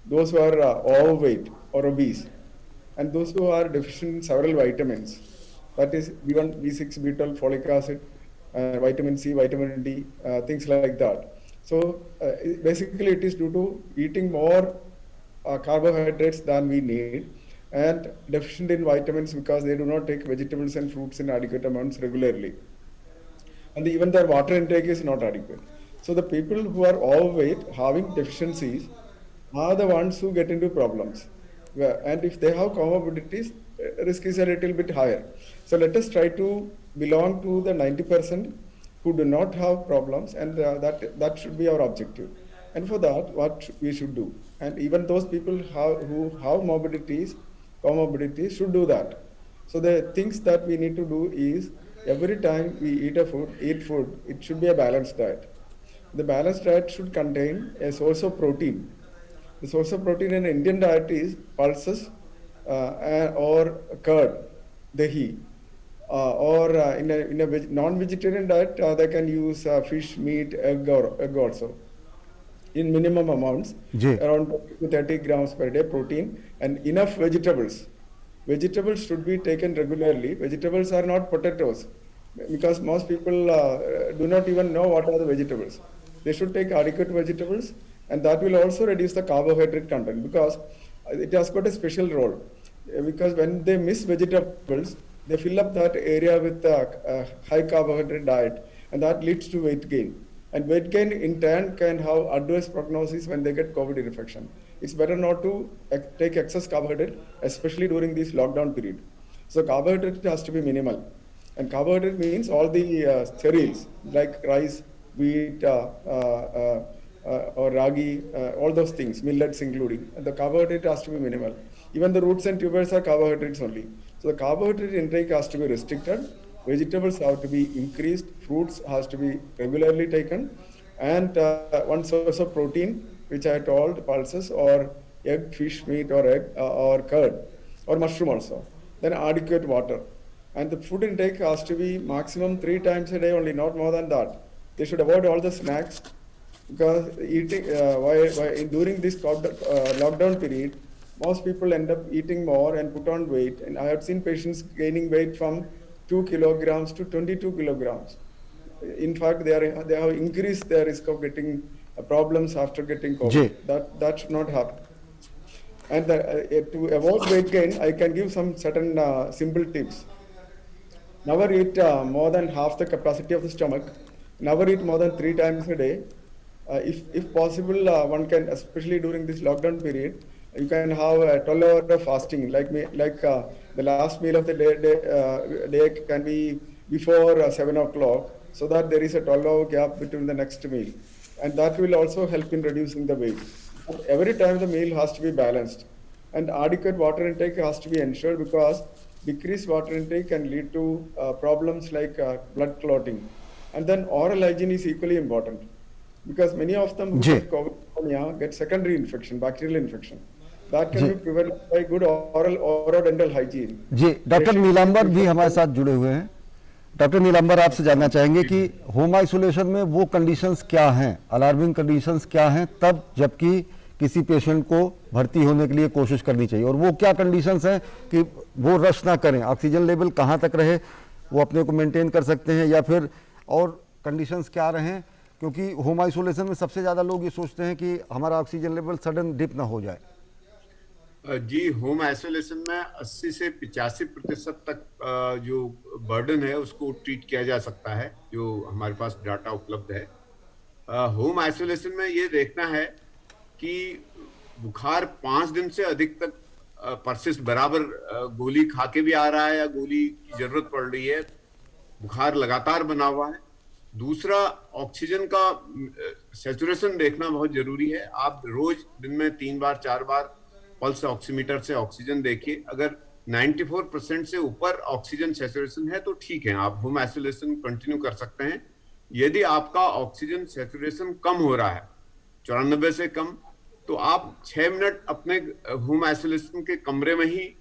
those who are overweight or obese, and those who are deficient in several vitamins. That is B1, B6, B12, folic acid, vitamin C, vitamin D, things like that. So basically, it is due to eating more carbohydrates than we need, and deficient in vitamins because they do not take vegetables and fruits in adequate amounts regularly. And even their water intake is not adequate. So the people who are overweight, having deficiencies, are the ones who get into problems. And if they have comorbidities, risk is a little bit higher. So let us try to belong to the 90% who do not have problems, and that should be our objective. And for that, what we should do. And even those people who have comorbidities should do that. So the things that we need to do is, every time we eat food, it should be a balanced diet. The balanced diet should contain a source of protein. The source of protein in Indian diet is pulses or curd, dahi. Or in a non-vegetarian diet, they can use fish, meat, egg also. In minimum amounts, around 20 to 30 grams per day protein, and enough vegetables. Vegetables should be taken regularly. Vegetables are not potatoes, because most people do not even know what are the vegetables. They should take adequate vegetables, and that will also reduce the carbohydrate content, because it has got a special role. Because when they miss vegetables, they fill up that area with high carbohydrate diet, and that leads to weight gain. And weight gain in turn can have adverse prognosis when they get COVID infection. It's better not to take excess carbohydrate, especially during this lockdown period. So carbohydrate has to be minimal. And carbohydrate means all the cereals like rice, wheat, or ragi, all those things, millets including. And the carbohydrate has to be minimal. Even the roots and tubers are carbohydrates only. So the carbohydrate intake has to be restricted. Vegetables have to be increased. Fruits has to be regularly taken. And one source of protein, which I told, pulses or egg, fish, meat or egg or curd or mushroom also. Then adequate water. And the food intake has to be maximum 3 times a day only, not more than that. They should avoid all the snacks because eating during this lockdown period, most people end up eating more and put on weight. And I have seen patients gaining weight from 2 kilograms to 22 kilograms. In fact, they have increased their risk of getting problems after getting COVID. That should not happen. And to avoid weight gain, I can give some certain simple tips. Never eat more than half the capacity of the stomach. Never eat more than 3 times a day. If possible, one can, especially during this lockdown period, you can have a 12-hour of fasting. The last meal of the day can be before 7 o'clock, so that there is a 12-hour gap between the next meal. And that will also help in reducing the weight. But every time the meal has to be balanced. And adequate water intake has to be ensured because decreased water intake can lead to problems like blood clotting. And then oral hygiene is equally important because many of them who get COVID get secondary infection, bacterial infection. That can be prevented by good oral-dental hygiene.
जी, doctor Nilambar भी हमारे साथ जुड़े हुए हैं। Doctor Nilambar, आपसे जानना चाहेंगे कि होम आइसोलेशन में वो कंडीशंस क्या हैं, अलार्मिंग कंडीशंस क्या हैं तब जबकि किसी पेशेंट को भर्ती होने के लिए कोशिश करनी चाहिए, और वो क्या कंडीशंस हैं कि वो रश ना करें, ऑक्सीजन लेवल कहाँ तक रहे, वो अपने को मेंटेन कर सकते हैं, या फिर और कंडीशंस क्या रहें, क्योंकि होम आइसोलेशन में सबसे ज़्यादा लोग ये सोचते हैं कि हमारा ऑक्सीजन लेवल सडन डिप ना हो जाए।
जी, होम आइसोलेशन में 80 से 85% तक जो बर्डन है उसको ट्रीट किया जा सकता है, जो हमारे पास डाटा उपलब्ध है। होम आइसोलेशन में ये देखना है कि बुखार 5 दिन से अधिक तक परसिस्ट, बराबर गोली खा के भी आ रहा है या गोली की जरूरत पड़ रही है, बुखार लगातार बना हुआ है। दूसरा, ऑक्सीजन का सैचुरेशन देखना बहुत जरूरी है। आप रोज दिन में 3 बार 4 बार पल्स ऑक्सीमीटर से ऑक्सीजन देखिए। अगर 94% से ऊपर ऑक्सीजन सैचुरेशन है तो ठीक है, आप होम आइसोलेशन कंटिन्यू कर सकते हैं। यदि आपका ऑक्सीजन सैचुरेशन कम हो रहा है 94 से कम, तो आप 6 मिनट अपने होम आइसोलेशन के कमरे में ही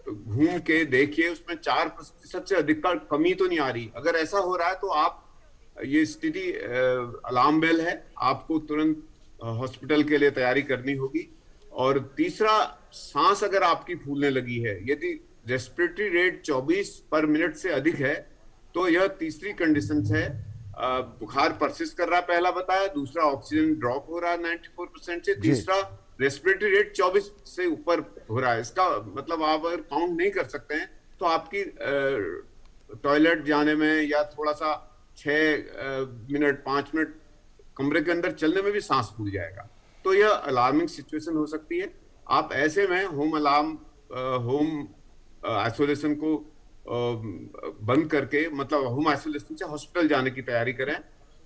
घूम के देखिए, उसमें 4% से अधिक का कमी तो नहीं आ रही। अगर ऐसा हो रहा है तो आप, ये स्थिति अलार्म बेल है, आपको तुरंत हॉस्पिटल के लिए तैयारी करनी होगी। और तीसरा, सांस अगर आपकी फूलने लगी है, यदि रेस्पिरेटरी रेट 24 पर मिनट से अधिक है, तो यह तीसरी कंडीशन है। बुखार परसिस्ट कर रहा है, पहला बताया। दूसरा, ऑक्सीजन ड्रॉप हो रहा है 94% से। तीसरा, रेस्पिरेटरी रेट 24 से ऊपर हो रहा है। इसका मतलब आप अगर काउंट नहीं कर सकते हैं तो आपकी टॉयलेट जाने में या थोड़ा सा 6 मिनट 5 मिनट कमरे के अंदर चलने में भी सांस फूल जाएगा, तो यह अलार्मिंग सिचुएशन हो सकती है। आप ऐसे में होम आइसोलेशन को बंद करके, मतलब होम आइसोलेशन से हॉस्पिटल जाने की तैयारी करें,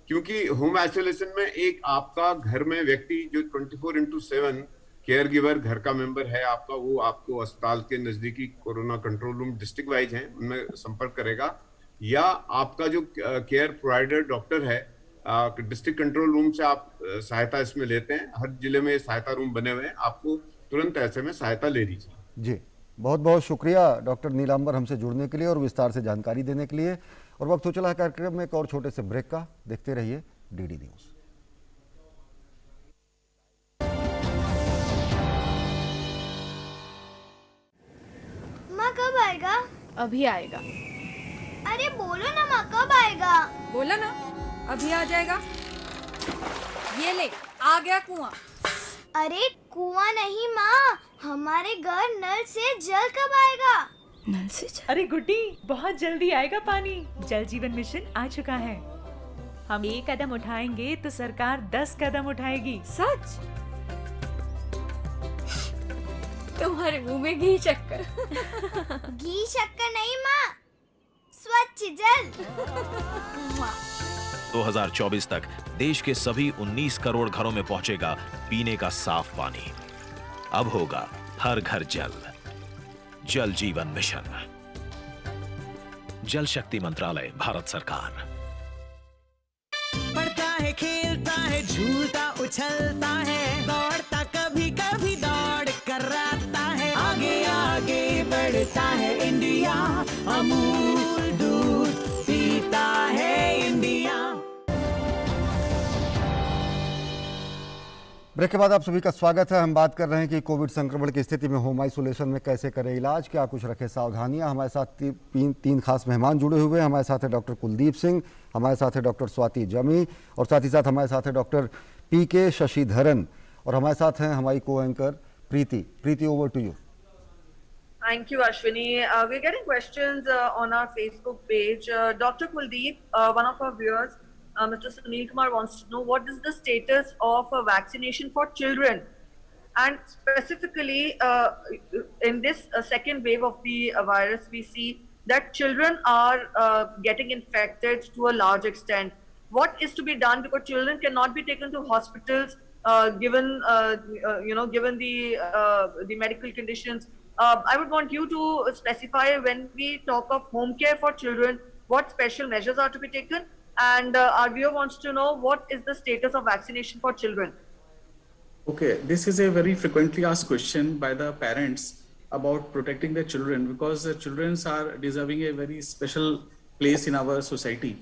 क्योंकि होम आइसोलेशन में एक आपका घर में व्यक्ति जो 24/7 केयर गिवर घर का मेंबर है आपका, वो आपको अस्पताल के नजदीकी corona control room district wise है उनमें संपर्क करेगा, या आपका जो केयर प्रोवाइडर डॉक्टर है डिस्ट्रिक्ट कंट्रोल रूम से आप सहायता इसमें लेते हैं। हर जिले में सहायता रूम बने हुए हैं, आपको तुरंत ऐसे में सहायता ले लीजिए।
जी, बहुत बहुत शुक्रिया डॉक्टर नीलांबर हमसे जुड़ने के लिए और विस्तार से जानकारी देने के लिए। और वक्त हो चला है कार्यक्रम में एक और छोटे से ब्रेक का। देखते रहिए डीडी न्यूज।
माँ कब आएगा?
अभी आएगा।
अरे बोलो ना माँ, कब आएगा?
बोला ना, अभी आ जाएगा। ये ले, आ गया कुआं।
अरे कुआं नहीं माँ, हमारे घर नल से जल कब आएगा?
नल से जल?
अरे गुड्डी, बहुत जल्दी आएगा पानी। जल जीवन मिशन आ चुका है। हम एक कदम उठाएंगे तो सरकार 10 कदम उठाएगी।
सच? तुम्हारे मुंह में घी शक्कर।
घी शक्कर नहीं माँ, स्वच्छ जल।
2024 तक देश के सभी 19 करोड़ घरों में पहुंचेगा पीने का साफ पानी। अब होगा हर घर जल। जल जीवन मिशन, जल शक्ति मंत्रालय, भारत सरकार।
पढ़ता है, खेलता है, झूलता उछलता है, दौड़ता कभी कभी दौड़ कराता है, आगे आगे बढ़ता है इंडिया, अमूल दूध पीता है इंडिया।
ब्रेक के बाद आप सभी का स्वागत है। हम बात कर रहे हैं कि कोविड संक्रमण की स्थिति में होम आइसोलेशन में कैसे करें इलाज, क्या कुछ रखें सावधानियां। हमारे साथ तीन खास मेहमान जुड़े हुए हैं। हमारे साथ है डॉक्टर कुलदीप सिंह, हमारे साथ है डॉक्टर स्वाति जमी, और साथ ही साथ हमारे साथ है डॉक्टर PK शशिधरन, और हमारे साथ हैं हमारी को anchor Preeti, over to you.
Thank you, Ashwini. We're getting questions on our Facebook page. Dr. Kuldeep, one of our viewers, Mr. Sunil Kumar wants to know what is the status of vaccination for children, and specifically in this second wave of the virus, we see that children are getting infected to a large extent. What is to be done, because children cannot be taken to hospitals given given the medical conditions. I would want you to specify, when we talk of home care for children, what special measures are to be taken, and our viewer wants to know what is the status of vaccination for children.
Okay, this is a very frequently asked question by the parents about protecting their children, because the children are deserving a very special place in our society.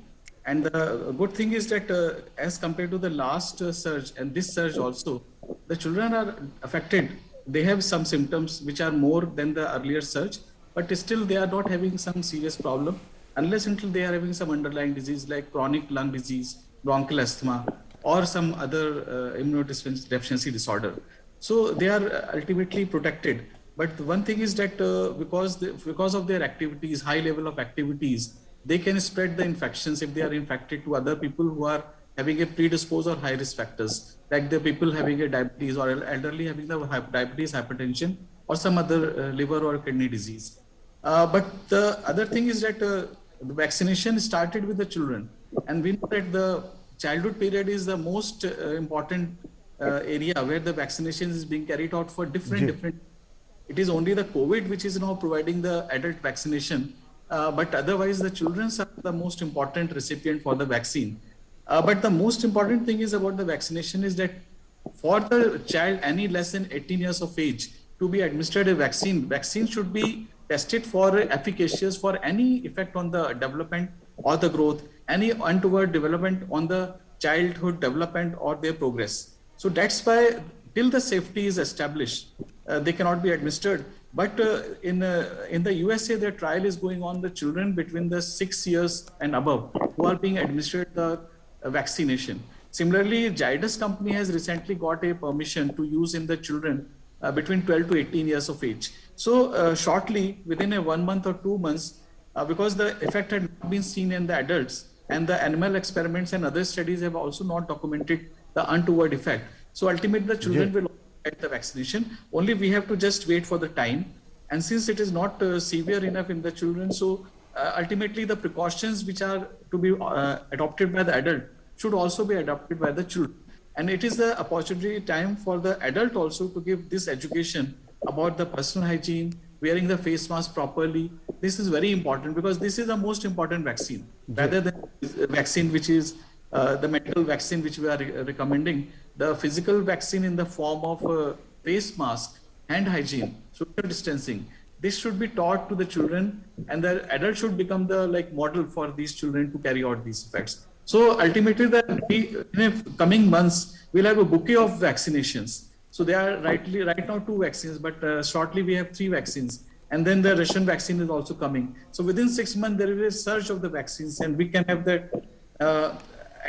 And the good thing is that as compared to the last surge and this surge also, the children are affected. They have some symptoms which are more than the earlier surge, but still they are not having some serious problem, unless until they are having some underlying disease like chronic lung disease, bronchial asthma, or some other immunodeficiency disorder. So they are ultimately protected. But one thing is that because of their activities, high level of activities, they can spread the infections if they are infected to other people who are having a predisposed or high risk factors, like the people having a diabetes, or elderly having the diabetes, hypertension, or some other liver or kidney disease. But the other thing is that the vaccination started with the children, and we know that the childhood period is the most important area where the vaccination is being carried out for different. It is only the COVID which is now providing the adult vaccination, but otherwise the children are the most important recipient for the vaccine. But the most important thing is about the vaccination is that for the child any less than 18 years of age to be administered a vaccine should be tested for efficacious for any effect on the development or the growth, any untoward development on the childhood development or their progress. So that's why till the safety is established, they cannot be administered. But in the USA, their trial is going on the children between the 6 years and above who are being administered the vaccination. Similarly, Zydus company has recently got a permission to use in the children between 12 to 18 years of age. So shortly, within a 1 month or 2 months, because the effect had not been seen in the adults, and the animal experiments and other studies have also not documented the untoward effect. So ultimately, the children will get the vaccination. Only we have to just wait for the time. And since it is not severe enough in the children, so ultimately the precautions which are to be adopted by the adult should also be adopted by the children. And it is the opportunity time for the adult also to give this education about the personal hygiene, wearing the face mask properly. This is very important, because this is the most important vaccine, rather than vaccine which is the medical vaccine which we are recommending. The physical vaccine in the form of face mask, hand hygiene, social distancing, this should be taught to the children, and the adult should become the model for these children to carry out these effects. So ultimately, in the coming months, we'll have a bouquet of vaccinations. So there are right now 2 vaccines, but shortly we have 3 vaccines, and then the Russian vaccine is also coming. So within 6 months, there will be a surge of the vaccines, and we can have that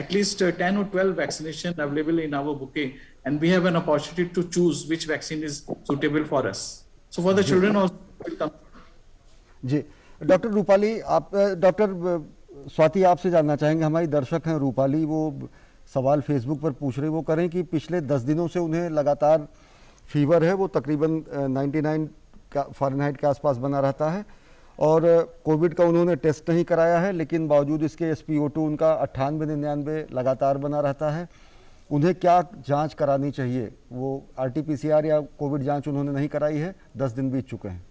at least 10 or 12 vaccination available in our bouquet, and we have an opportunity to choose which vaccine is suitable for us. So for the children also will come.
जी, doctor Rupali, आप doctor Swati आपसे जानना चाहेंगे, हमारी दर्शक हैं रूपाली, वो सवाल फेसबुक पर पूछ रहे, वो करें कि पिछले 10 दिनों से उन्हें लगातार फीवर है, वो तकरीबन 99 फ़ारेनहाइट के आसपास बना रहता है और कोविड का उन्होंने टेस्ट नहीं कराया है, लेकिन बावजूद इसके SpO2 उनका 98-99 लगातार बना रहता है। उन्हें क्या जांच करानी चाहिए? वो RT-PCR या कोविड जांच उन्होंने नहीं कराई है, 10 दिन बीत चुके हैं।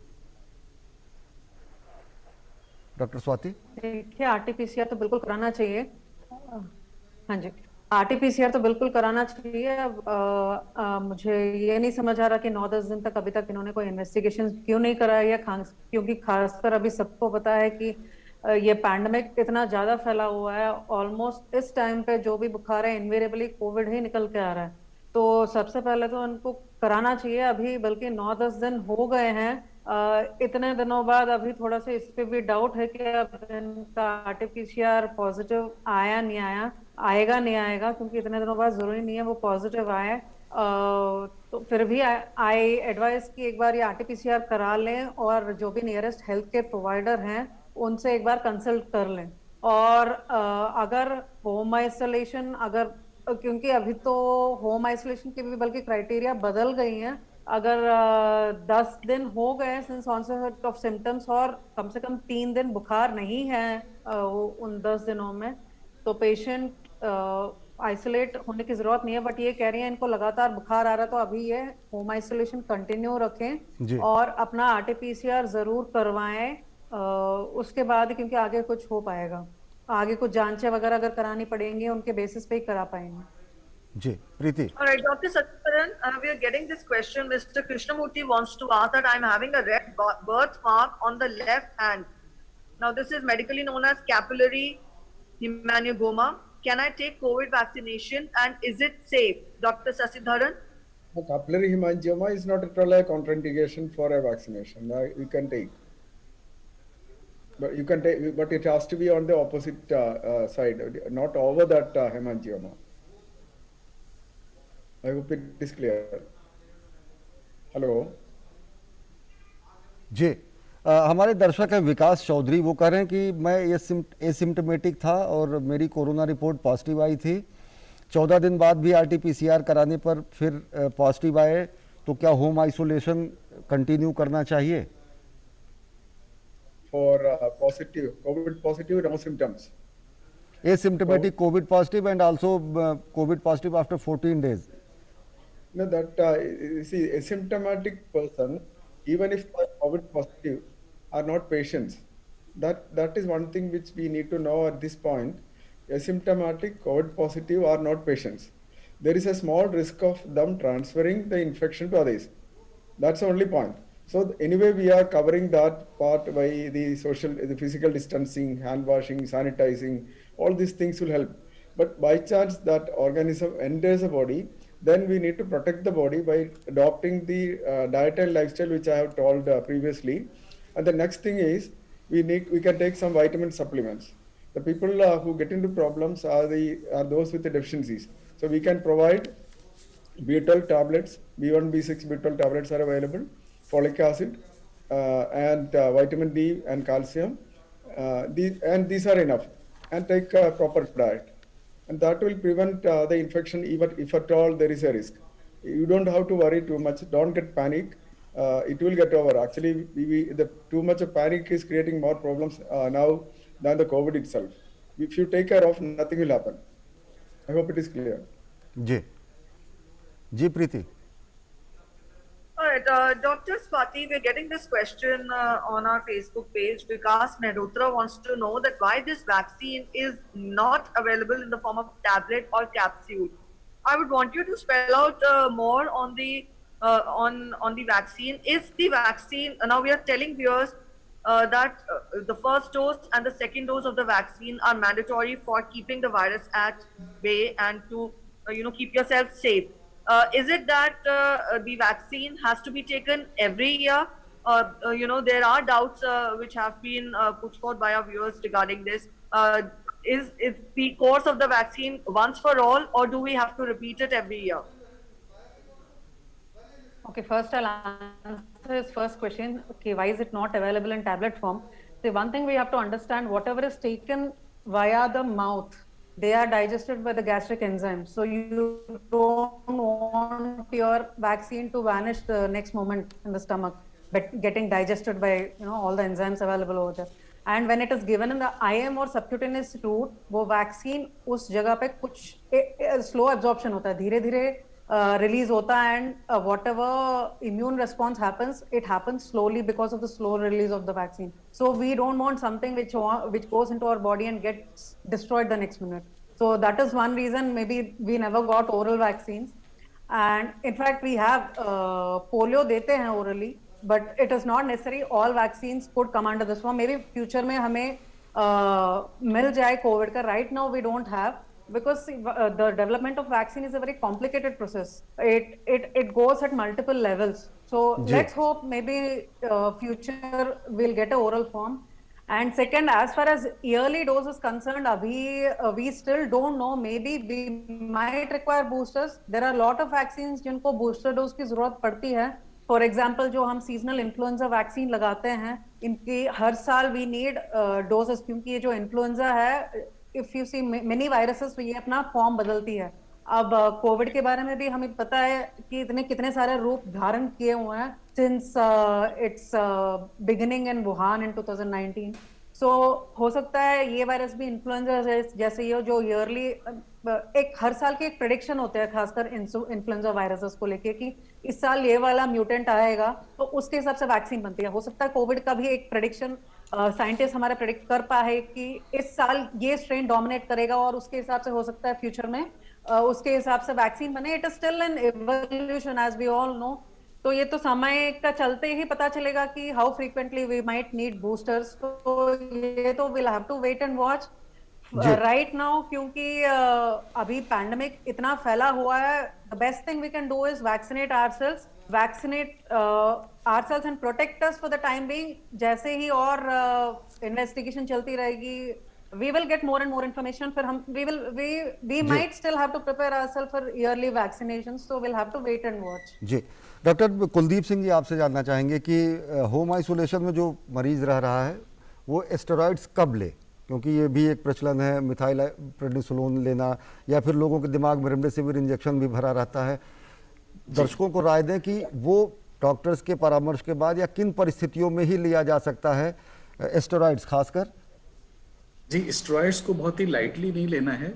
डॉक्टर स्वाति।
देखिए, RT-PCR तो बिल्कुल कराना चाहिए। हाँ जी, RT-PCR तो बिल्कुल कराना चाहिए। अब मुझे ये नहीं समझ आ रहा कि 9-10 दिन तक अभी तक इन्होंने कोई इन्वेस्टिगेशन क्यों नहीं कराया, क्योंकि खासकर अभी सबको पता है कि ये पैंडेमिक इतना ज्यादा फैला हुआ है। ऑलमोस्ट इस टाइम पे जो भी बुखार है इनवेरेबली कोविड ही निकल के आ रहा है। तो सबसे पहले तो उनको कराना चाहिए अभी, बल्कि 9-10 दिन हो गए हैं। इतने दिनों बाद अभी थोड़ा सा इस पे भी डाउट है कि अब इनका RT-PCR पॉजिटिव आया नहीं आया, आएगा नहीं आएगा, क्योंकि इतने दिनों बाद जरूरी नहीं है वो पॉजिटिव आए। तो फिर भी आई एडवाइस कि एक बार ये RT-PCR करा लें और जो भी नियरेस्ट हेल्थ केयर प्रोवाइडर हैं उनसे एक बार कंसल्ट कर लें। और अगर होम आइसोलेशन, क्योंकि अभी तो होम आइसोलेशन की भी बल्कि क्राइटेरिया बदल गई हैं। अगर 10 दिन हो गए सिंस ऑनसेट ऑफ सिम्टम्स और कम से कम 3 दिन बुखार नहीं है उन 10 दिनों में, तो पेशेंट आइसोलेट होने की जरूरत नहीं है। बट ये कह रही है इनको लगातार बुखार आ रहा है, तो अभी ये होम आइसोलेशन कंटिन्यू रखें और अपना RT-PCR जरूर करवाएं उसके बाद, क्योंकि आगे कुछ हो पाएगा। आगे कुछ जांचें वगैरह अगर करानी पड़ेंगी उनके बेसिस पे ही करा पाएंगे।
जी, प्रीति।
All right, Dr. Satyanan, we are getting this question. Mr. Krishnamurti wants to ask that I'm having a red birthmark on the left hand. Now, this is medically known as capillary hemangioma. Can I take COVID vaccination and is it safe? Dr. Sasidharan?
Capillary hemangioma is not at all a contraindication for a vaccination. You can take. But you can take, but it has to be on the opposite side, not over that hemangioma. I hope it is clear. Hello
जी, हमारे दर्शक हैं विकास चौधरी, वो कह रहे हैं कि मैं एसिम्टोमेटिक था और मेरी कोरोना रिपोर्ट पॉजिटिव आई थी। 14 दिन बाद भी RT-PCR कराने पर फिर पॉजिटिव आए, तो क्या होम आइसोलेशन कंटिन्यू करना चाहिए?
For positive, COVID positive, no symptoms.
Asymptomatic COVID positive and also COVID positive after 14 days.
No, that see, asymptomatic person, even if COVID positive, are not patients. That is one thing which we need to know at this point. Asymptomatic COVID positive are not patients. There is a small risk of them transferring the infection to others. That's the only point. So anyway, we are covering that part by the physical distancing, hand washing, sanitizing. All these things will help. But by chance that organism enters the body, then we need to protect the body by adopting the diet and lifestyle which I have told previously. And the next thing is we can take some vitamin supplements. The people who get into problems are those with the deficiencies. So we can provide B12 tablets, B1, B6, B12 tablets are available, folic acid, and vitamin D and calcium. These are enough. And take a proper diet. And that will prevent the infection even if at all there is a risk. You don't have to worry too much. Don't get panic. It will get over. Actually, too much of panic is creating more problems now than the COVID itself. If you take care of, nothing will happen. I hope it is clear.
Ji Preeti.
All right, Dr. Swati, we're getting this question on our Facebook page. Vikas Mehrotra wants to know that why this vaccine is not available in the form of tablet or capsule. I would want you to spell out more on the vaccine. Is the vaccine now we are telling viewers that the first dose and the second dose of the vaccine are mandatory for keeping the virus at bay and to keep yourself safe. Is it that the vaccine has to be taken every year? There are doubts which have been put forth by our viewers regarding this. Is the course of the vaccine once for all, or do we have to repeat it every year?
Okay, first I'll answer his first question. Okay, why is it not available in tablet form? The one thing we have to understand, whatever is taken via the mouth. They are digested by the gastric enzyme. So you don't want your vaccine to vanish the next moment in the stomach, but getting digested by all the enzymes available over there. And when it is given in the IM or subcutaneous route, वो vaccine उस जगह पे कुछ slow absorption होता है, धीरे-धीरे release होता है, and whatever immune response happens, it happens slowly because of the slow release of the vaccine. So we don't want something which goes into our body and gets destroyed the next minute. So that is one reason maybe we never got oral vaccines. And in fact, we have polio देते हैं orally, but it is not necessary all vaccines could come under this one. Maybe future में हमें मिल जाए COVID का. Right now we don't have, because the development of vaccine is a very complicated process. It goes at multiple levels. So let's hope maybe future we'll get a oral form. And second, as far as yearly dose is concerned, we still don't know. Maybe we might require boosters. There are a lot of vaccines जिनको booster dose की जरूरत पड़ती है. For example, जो हम seasonal influenza vaccine लगाते हैं, इनकी हर साल we need doses, क्योंकि ये जो influenza है, if you see many viruses, ये अपना फॉर्म बदलती है. अब कोविड के बारे में भी हमें पता है कि इतने कितने सारे रूप धारण किए हुए हैं since its beginning in Wuhan in 2019. So हो सकता है ये वायरस भी इन्फ्लुएंजा जैसे ये जो ईयरली एक हर साल के एक प्रेडिक्शन होते हैं, खासकर इन्फ्लुएंजा वायरसेस को लेके कि इस साल ये वाला म्यूटेंट आएगा, तो उसके हिसाब से वैक्सीन बनती है. हो सकता है कोविड का भी एक प्रेडिक्शन साइंटिस्ट हमारे प्रेडिक्ट कर पाए कि इस साल ये स्ट्रेन डोमिनेट करेगा, और उसके हिसाब से हो सकता है फ्यूचर में उसके हिसाब से वैक्सीन बने. It is still an evolution as we all know. तो ये तो समय का चलते ही पता चलेगा कि how frequently we might need boosters. तो ये तो will have to wait and watch right now, क्योंकि अभी पैंडेमिक इतना फैला हुआ है. The best thing we can do is vaccinate ourselves and protect us for the time being. जैसे ही और इन्वेस्टिगेशन चलती रहेगी, we will get more and more information. फिर हम we might still have to prepare ourselves for yearly vaccinations, so we'll have to wait and watch.
जी doctor Kuldeep Singh ji, आपसे जानना चाहेंगे कि होम आइसोलेशन में जो मरीज रह रहा है वो स्टेरॉइड्स कब ले, क्योंकि ये भी एक प्रचलन है, मिथाइल प्रेडनिसोलोन लेना, या फिर लोगों के दिमाग में रेमडेसिविर इंजेक्शन भी भरा रहता है. दर्शकों को राय दें कि वो डॉक्टर्स के परामर्श के बाद या किन परिस्थितियों में ही लिया जा सकता है स्टेरॉइड्स खासकर.
जी, स्टेरॉइड्स को बहुत ही लाइटली नहीं लेना है.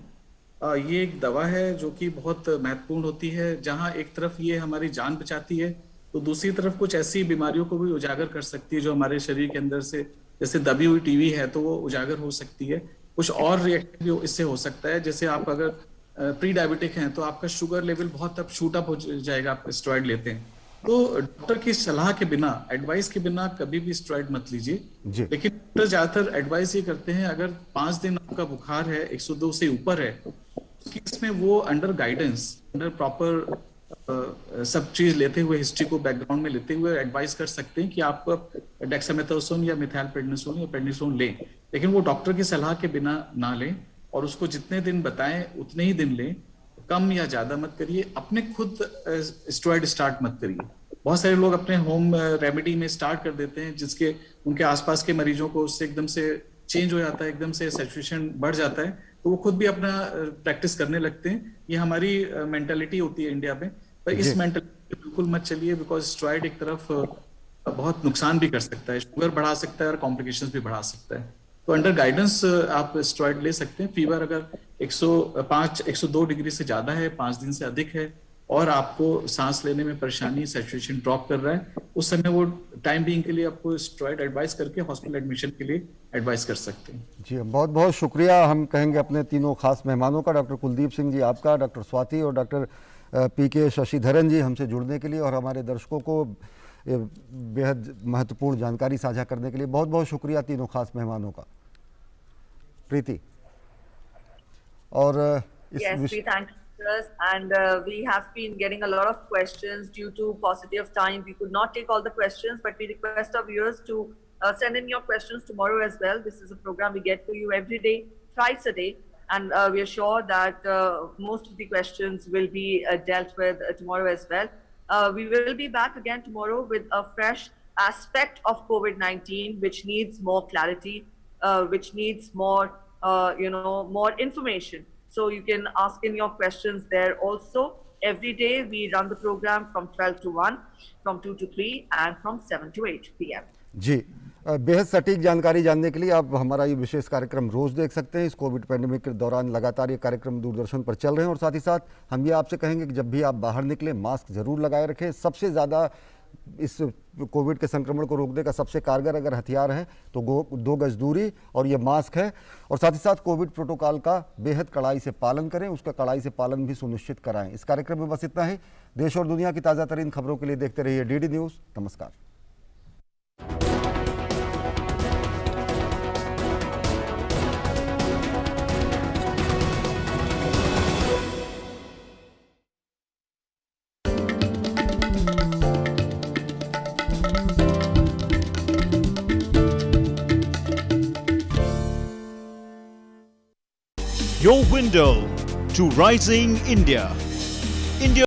ये एक दवा है जो कि बहुत महत्वपूर्ण होती है. जहां एक तरफ ये हमारी जान बचाती है, तो दूसरी तरफ कुछ ऐसी बीमारियों को भी उजागर कर सकती है जो हमारे शरीर के अंदर से, जैसे दबी हुई टीवी है तो वो उजागर हो सकती है. कुछ और रिएक्शन भी इससे हो सकता है, जैसे आप अगर प्री डायबिटिक हैं तो आपका शुगर लेवल बहुत अब शूट अप हो जाएगा, आप स्टेरॉइड लेते हैं. तो डॉक्टर की सलाह के बिना, एडवाइस के बिना कभी भी स्टेरॉइड मत लीजिए. लेकिन डॉक्टर ज्यादातर एडवाइस ये करते हैं, अगर 5 दिन आपका बुखार है, 102 से ऊपर है, इसमें वो अंडर गाइडेंस, अंडर प्रॉपर सब चीज लेते हुए, हिस्ट्री को बैकग्राउंड में लेते हुए एडवाइस कर सकते हैं कि आप डेक्सामेथासोन या मिथाइल प्रेडनिसोन या प्रेडनिसोन लें. लेकिन वो डॉक्टर की सलाह के बिना ना लें, और उसको जितने दिन बताएं उतने ही दिन लें. कम या ज्यादा मत करिए. अपने खुद स्टेरॉइड स्टार्ट मत करिए. बहुत सारे लोग अपने होम रेमेडी में स्टार्ट कर देते हैं, जिसके उनके आसपास के मरीजों को उससे एकदम से चेंज हो जाता है, एकदम से सैचुरेशन बढ़ जाता है, तो वो खुद भी अपना प्रैक्टिस करने लगते हैं. ये हमारी मेंटालिटी होती है इंडिया में, पर इस मेंटालिटी बिल्कुल मत चलिए, बिकॉज स्टेरॉइड एक तरफ बहुत नुकसान भी कर सकता है, शुगर बढ़ा सकता है और कॉम्प्लिकेशंस भी बढ़ा सकता है. तो अंडर गाइडेंस आप स्टेरॉइड ले सकते हैं. फीवर अगर 102 डिग्री से ज्यादा है, 5 दिन से अधिक है, और आपको सांस लेने में परेशानी, सैचुरेशन ड्रॉप कर रहा है, उस समय वो टाइम बीइंग के लिए आपको स्टेरॉइड एडवाइस करके हॉस्पिटल एडमिशन के लिए एडवाइस कर सकते हैं.
जी, बहुत बहुत शुक्रिया हम कहेंगे अपने तीनों खास मेहमानों का, डॉक्टर कुलदीप सिंह जी आपका, डॉक्टर स्वाति और डॉक्टर पीके शशिधरन जी, हमसे जुड़ने के लिए और हमारे दर्शकों को बेहद महत्वपूर्ण जानकारी साझा करने के लिए. बहुत बहुत शुक्रिया तीनों खास मेहमानों का. प्रीति और
yes, we thank you, and we have been getting a lot of questions. Due to paucity of time, we could not take all the questions, but we request our viewers to send in your questions tomorrow as well. This is a program we get for you every day, thrice a day, and we are sure that most of the questions will be dealt with tomorrow as well. We will be back again tomorrow with a fresh aspect of COVID-19, which needs more clarity, which needs more more information. So you can ask in your questions there also. Every day we run the program from 12 to 1, from 2 to 3, and from 7 to 8 p.m.
जी, बेहद सटीक जानकारी जानने के लिए आप हमारा ये विशेष कार्यक्रम रोज देख सकते हैं। इस कोविड पैंडेमिक के दौरान लगातार ये कार्यक्रम दूरदर्शन पर चल रहे हैं और साथ ही साथ हम ये आपसे कहेंगे कि जब भी आप बाहर निकलें मास्क जरूर लगाए रखें। सबसे ज़्यादा इस कोविड के संक्रमण को रोकने का सबसे कारगर अगर हथियार है तो 2 गज दूरी और ये मास्क है। और साथ ही साथ कोविड प्रोटोकॉल का बेहद कड़ाई से पालन करें, उसका कड़ाई से पालन भी सुनिश्चित कराएं। इस कार्यक्रम में बस इतना ही। देश और दुनिया की ताज़ा तरीन खबरों के लिए देखते रहिए DD न्यूज़। नमस्कार।
Your window to rising India.